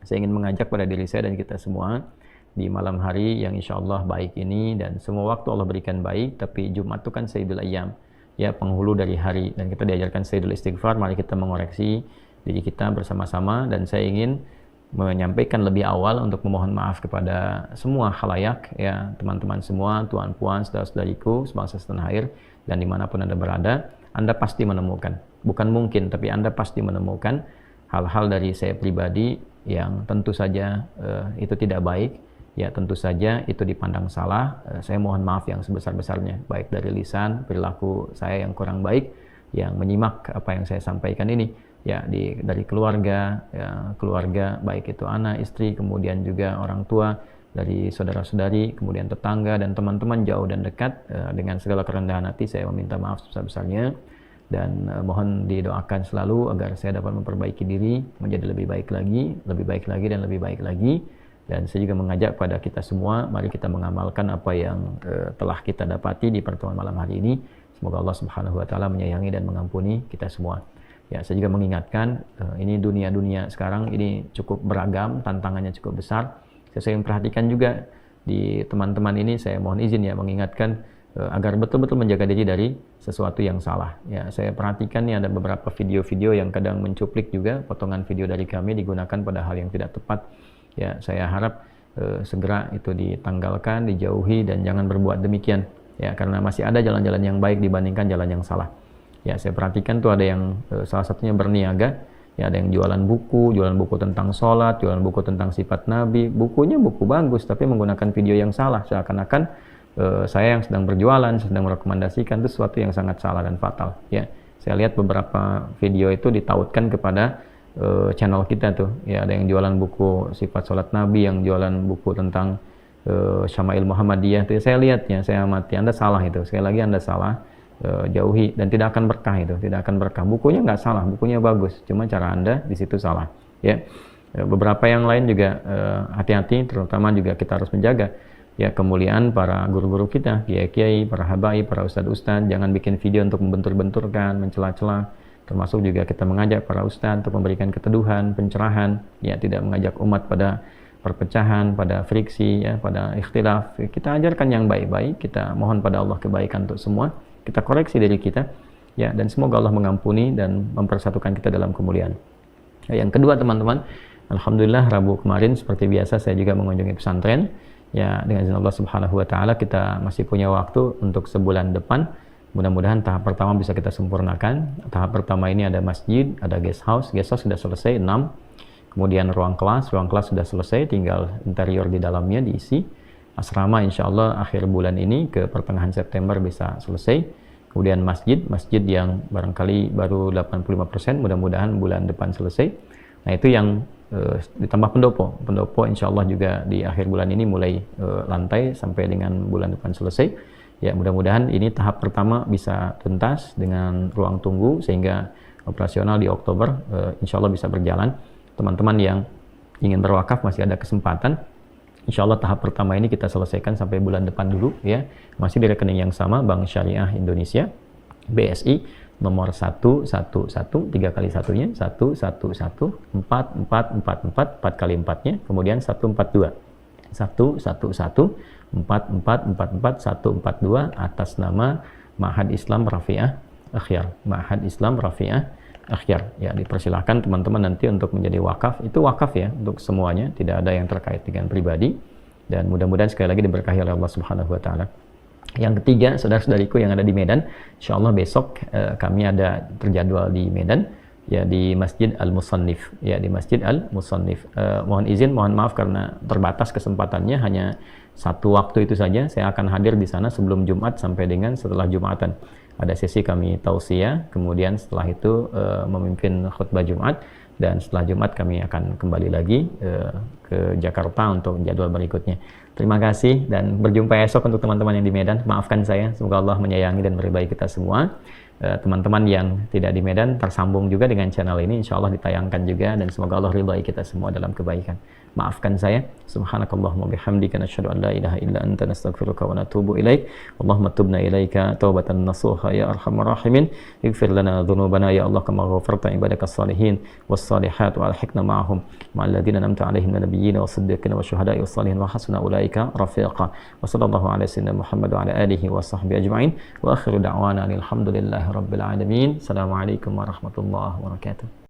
saya ingin mengajak pada diri saya dan kita semua di malam hari yang insya Allah baik ini, dan semua waktu Allah berikan baik, tapi Jumat itu kan Sayyidul Ayyam, ya, penghulu dari hari, dan kita diajarkan Sayyidul Istighfar. Mari kita mengoreksi diri kita bersama-sama, dan saya ingin menyampaikan lebih awal untuk memohon maaf kepada semua khalayak, ya, teman-teman semua, tuan puan, saudara-saudariku sebangsa setanah air, dan dimanapun Anda berada, Anda pasti menemukan, bukan mungkin, tapi Anda pasti menemukan hal-hal dari saya pribadi yang tentu saja itu tidak baik, ya, tentu saja itu dipandang salah. Saya mohon maaf yang sebesar-besarnya, baik dari lisan, perilaku saya yang kurang baik, yang menyimak apa yang saya sampaikan ini, ya, dari keluarga, ya, keluarga baik itu anak, istri, kemudian juga orang tua, dari saudara-saudari, kemudian tetangga dan teman-teman jauh dan dekat. Dengan segala kerendahan hati saya meminta maaf sebesar-besarnya, dan mohon didoakan selalu agar saya dapat memperbaiki diri menjadi lebih baik lagi, dan lebih baik lagi. Dan saya juga mengajak pada kita semua, mari kita mengamalkan apa yang telah kita dapati di pertemuan malam hari ini. Semoga Allah Subhanahu wa taala menyayangi dan mengampuni kita semua. Ya, saya juga mengingatkan, ini dunia sekarang ini cukup beragam, tantangannya cukup besar. Saya sering perhatikan juga di teman-teman ini, saya mohon izin ya mengingatkan agar betul-betul menjaga diri dari sesuatu yang salah. Ya, saya perhatikan nih ada beberapa video-video yang kadang mencuplik juga potongan video dari kami digunakan pada hal yang tidak tepat. Ya, saya harap segera itu ditanggalkan, dijauhi, dan jangan berbuat demikian. Ya, karena masih ada jalan-jalan yang baik dibandingkan jalan yang salah. Ya, saya perhatikan tuh ada yang salah satunya berniaga, ya, ada yang jualan buku tentang sholat, jualan buku tentang sifat Nabi, bukunya buku bagus, tapi menggunakan video yang salah, seakan-akan saya yang sedang berjualan, sedang merekomendasikan itu sesuatu yang sangat salah dan fatal. Ya, saya lihat beberapa video itu ditautkan kepada channel kita tuh, ya, ada yang jualan buku sifat sholat Nabi, yang jualan buku tentang Syama'il Muhammadiyah, itu saya lihat, ya, saya amati, Anda salah itu, sekali lagi Anda salah. Jauhi, dan tidak akan berkah itu, tidak akan berkah. Bukunya nggak salah, bukunya bagus, cuma cara Anda di situ salah. Ya, beberapa yang lain juga hati-hati, terutama juga kita harus menjaga, ya, kemuliaan para guru-guru kita, kiai-kiai, para habaib, para ustadz-ustadz. Jangan bikin video untuk membentur-benturkan, mencela-cela. Termasuk juga kita mengajak para ustadz untuk memberikan keteduhan, pencerahan, ya, tidak mengajak umat pada perpecahan, pada friksi, ya, pada ikhtilaf. Kita ajarkan yang baik-baik, kita mohon pada Allah kebaikan untuk semua. Kita koreksi diri kita, ya, dan semoga Allah mengampuni dan mempersatukan kita dalam kemuliaan. Ya, yang kedua, teman-teman, alhamdulillah Rabu kemarin seperti biasa saya juga mengunjungi pesantren. Ya, dengan izin Allah Subhanahu wa taala kita masih punya waktu untuk sebulan depan. Mudah-mudahan tahap pertama bisa kita sempurnakan. Tahap pertama ini ada masjid, ada guest house sudah selesai 6. Kemudian ruang kelas sudah selesai, tinggal interior di dalamnya diisi. Asrama insya Allah akhir bulan ini ke pertengahan September bisa selesai. Kemudian masjid yang barangkali baru 85%, mudah-mudahan bulan depan selesai. Nah, itu yang ditambah pendopo insya Allah juga di akhir bulan ini mulai lantai sampai dengan bulan depan selesai. Ya, mudah-mudahan ini tahap pertama bisa tuntas dengan ruang tunggu sehingga operasional di Oktober insya Allah bisa berjalan. Teman-teman yang ingin berwakaf masih ada kesempatan. Insya Allah tahap pertama ini kita selesaikan sampai bulan depan dulu, ya. Masih di rekening yang sama, Bank Syariah Indonesia, BSI, nomor 111, 3 kali 1-nya, 111, 4444, 4 kali 4-nya, kemudian 142, 111, 4444, 142, atas nama Ma'had Islam Rafi'ah Akhyar. Ma'had Islam Rafi'ah Akhyar, ya, dipersilahkan teman-teman nanti untuk menjadi wakaf. Itu wakaf, ya, untuk semuanya, tidak ada yang terkait dengan pribadi, dan mudah-mudahan sekali lagi diberkahi oleh Allah Subhanahu wa taala. Yang ketiga, saudara-saudariku yang ada di Medan, insya Allah besok kami ada terjadwal di Medan, ya di Masjid Al-Musannif, ya di Masjid Al-Musannif. Mohon izin, mohon maaf karena terbatas kesempatannya, hanya satu waktu itu saja. Saya akan hadir di sana sebelum Jumat sampai dengan setelah Jumatan. Ada sesi kami tausiah, kemudian setelah itu memimpin khutbah Jumat, dan setelah Jumat kami akan kembali lagi ke Jakarta untuk jadwal berikutnya. Terima kasih dan berjumpa esok untuk teman-teman yang di Medan. Maafkan saya, semoga Allah menyayangi dan beri baik kita semua. Teman-teman yang tidak di Medan tersambung juga dengan channel ini, insya Allah ditayangkan juga, dan semoga Allah ridhai kita semua dalam kebaikan. Maafkan saya. Subhanakallahumma bihamdika nasyhadu an la ilaha illa anta nastaghfiruka wa natubu ilaik. Allahumma tubna ilaika taubatan nasuha ya arhamar rahimin. Ighfir lana dhunubana ya Allah kama ghafarta ibadakas salihin was salihat wa alhiqna ma'ahum ma'al ladzina an'amta 'alaihim minal nabiyyin was-siddiqin wasyuhada'i was-salihin wa hasuna ulaika rafiqa. Wa sallallahu ala sayyidina Muhammad wa ala alihi wa sahbihi ajma'in. Wa akhiru da'wana alhamdulillahi rabbil alamin. Assalamualaikum warahmatullahi wabarakatuh.